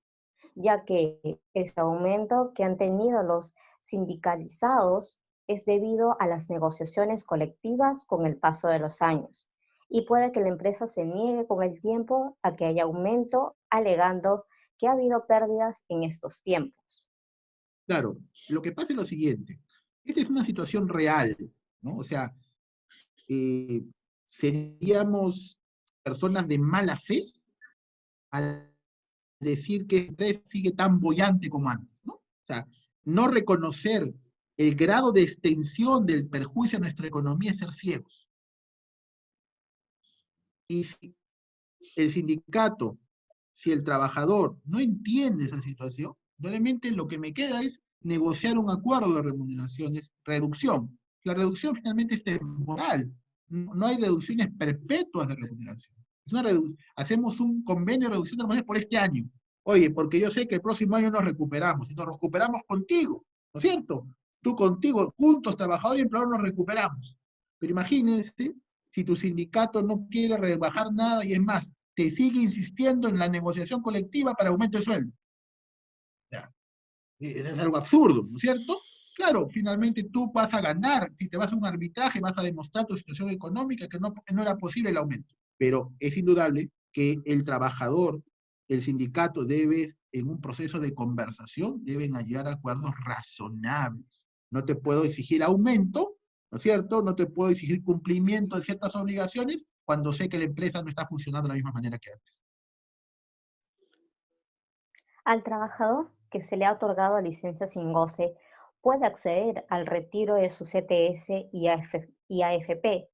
Ya que este aumento que han tenido los sindicalizados es debido a las negociaciones colectivas con el paso de los años. Y puede que la empresa se niegue con el tiempo a que haya aumento, alegando que ha habido pérdidas en estos tiempos. Claro, lo que pasa es lo siguiente. Esta es una situación real, ¿no? O sea, eh, seríamos personas de mala fe al decir que el estrés sigue tan boyante como antes, ¿no? O sea, no reconocer el grado de extensión del perjuicio a nuestra economía es ser ciegos. Y si el sindicato, si el trabajador no entiende esa situación, realmente lo que me queda es negociar un acuerdo de remuneraciones, reducción. La reducción finalmente es temporal, no hay reducciones perpetuas de remuneración. Es una hacemos un convenio de reducción de remuneración por este año. Oye, porque yo sé que el próximo año nos recuperamos, y nos recuperamos contigo, ¿no es cierto? Tú contigo, juntos, trabajador y empleador, nos recuperamos. Pero imagínense si tu sindicato no quiere rebajar nada y es más, te sigue insistiendo en la negociación colectiva para aumento de sueldo. Ya. Es algo absurdo, ¿no es cierto? Claro, finalmente tú vas a ganar, si te vas a un arbitraje vas a demostrar tu situación económica que no era posible el aumento. Pero es indudable que el trabajador, el sindicato debe, en un proceso de conversación, deben llegar a acuerdos razonables. No te puedo exigir aumento, ¿no es cierto? No te puedo exigir cumplimiento de ciertas obligaciones cuando sé que la empresa no está funcionando de la misma manera que antes. Al trabajador que se le ha otorgado licencia sin goce puede acceder al retiro de su CTS y AFP,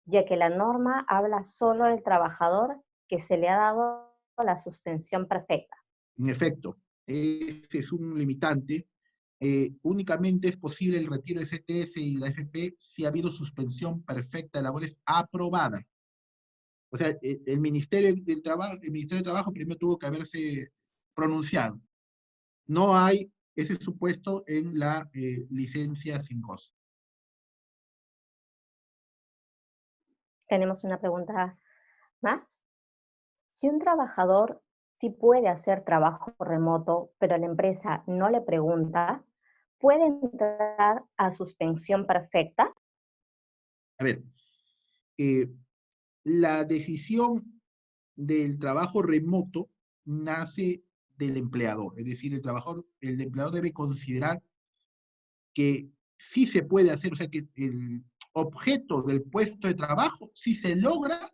ya que la norma habla solo del trabajador que se le ha dado la suspensión perfecta. En efecto, este es un limitante. Únicamente es posible el retiro de CTS y la AFP si ha habido suspensión perfecta de labores aprobada. O sea, el Ministerio de Trabajo primero tuvo que haberse pronunciado. No hay ese supuesto en la licencia sin goce. Tenemos una pregunta más. Si un trabajador sí puede hacer trabajo remoto, pero la empresa no le pregunta, ¿puede entrar a suspensión perfecta? A ver, eh, la decisión del trabajo remoto nace del empleador, es decir, el empleador debe considerar que sí se puede hacer, o sea, que el objeto del puesto de trabajo sí se logra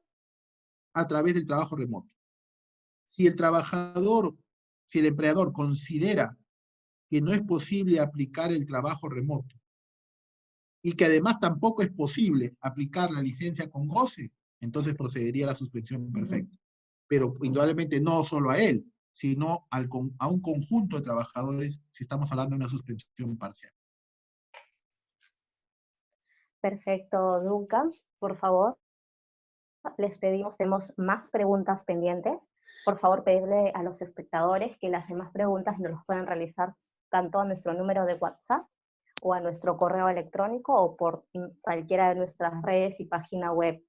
a través del trabajo remoto. Si el trabajador, si el empleador considera que no es posible aplicar el trabajo remoto y que además tampoco es posible aplicar la licencia con goce, entonces procedería a la suspensión perfecta. Pero indudablemente no solo a él, sino a un conjunto de trabajadores si estamos hablando de una suspensión parcial. Perfecto, Duncan. Por favor, les pedimos, tenemos más preguntas pendientes. Por favor, pedirle a los espectadores que las demás preguntas nos las puedan realizar tanto a nuestro número de WhatsApp o a nuestro correo electrónico o por cualquiera de nuestras redes y página web.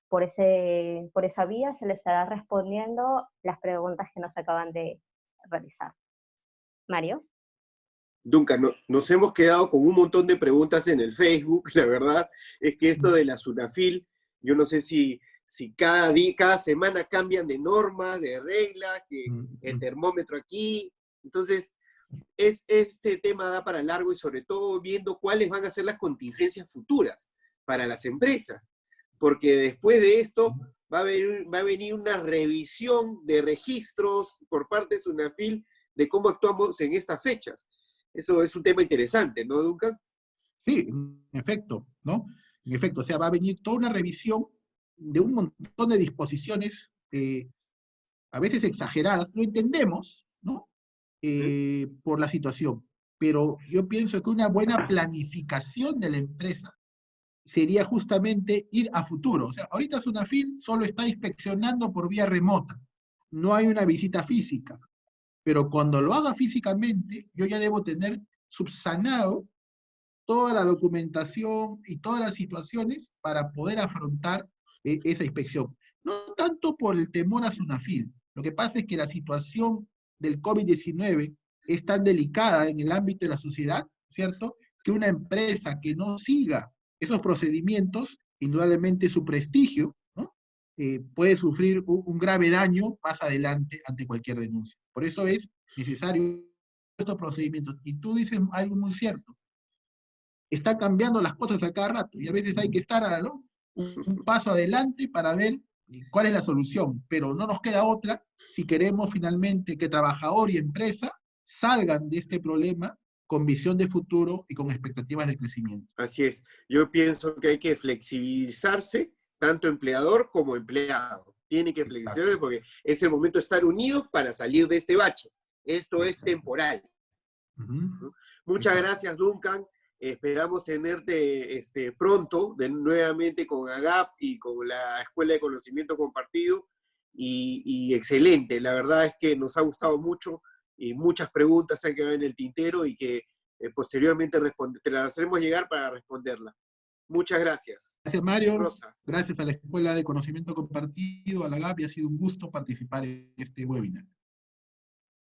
Por esa vía se les estará respondiendo las preguntas que nos acaban de realizar. Mario. Duncan, nos hemos quedado con un montón de preguntas en el Facebook. La verdad es que esto de la SUNAFIL, yo no sé si cada semana cambian de normas, de reglas, que el termómetro aquí. Entonces, este tema da para largo y sobre todo viendo cuáles van a ser las contingencias futuras para las empresas. Porque después de esto va a venir una revisión de registros por parte de SUNAFIL de cómo actuamos en estas fechas. Eso es un tema interesante, ¿no, Duncan? Sí, en efecto, ¿no? En efecto, o sea, va a venir toda una revisión de un montón de disposiciones, a veces exageradas, lo entendemos, ¿no? Por la situación, pero yo pienso que una buena planificación de la empresa sería justamente ir a futuro. O sea, ahorita SUNAFIL solo está inspeccionando por vía remota, no hay una visita física, pero cuando lo haga físicamente, yo ya debo tener subsanado toda la documentación y todas las situaciones para poder afrontar esa inspección. No tanto por el temor a SUNAFIL, lo que pasa es que la situación del COVID-19 es tan delicada en el ámbito de la sociedad, ¿cierto? Que una empresa que no siga esos procedimientos, indudablemente su prestigio, ¿no? Puede sufrir un grave daño más adelante ante cualquier denuncia. Por eso es necesario estos procedimientos. Y tú dices algo muy cierto, están cambiando las cosas a cada rato y a veces hay que estar, ¿no? un paso adelante para ver cuál es la solución, pero no nos queda otra si queremos finalmente que trabajador y empresa salgan de este problema con visión de futuro y con expectativas de crecimiento. Así es. Yo pienso que hay que flexibilizarse, tanto empleador como empleado. Tiene que flexibilizarse porque es el momento de estar unidos para salir de este bache. Esto es temporal. Muchas gracias, Duncan. Esperamos tenerte pronto nuevamente con AGAP y con la Escuela de Conocimiento Compartido. Y excelente, la verdad es que nos ha gustado mucho y muchas preguntas se han quedado en el tintero y que posteriormente te las haremos llegar para responderlas. Muchas gracias. Gracias, Mario. Rosa. Gracias a la Escuela de Conocimiento Compartido, a la AGAP, y ha sido un gusto participar en este webinar.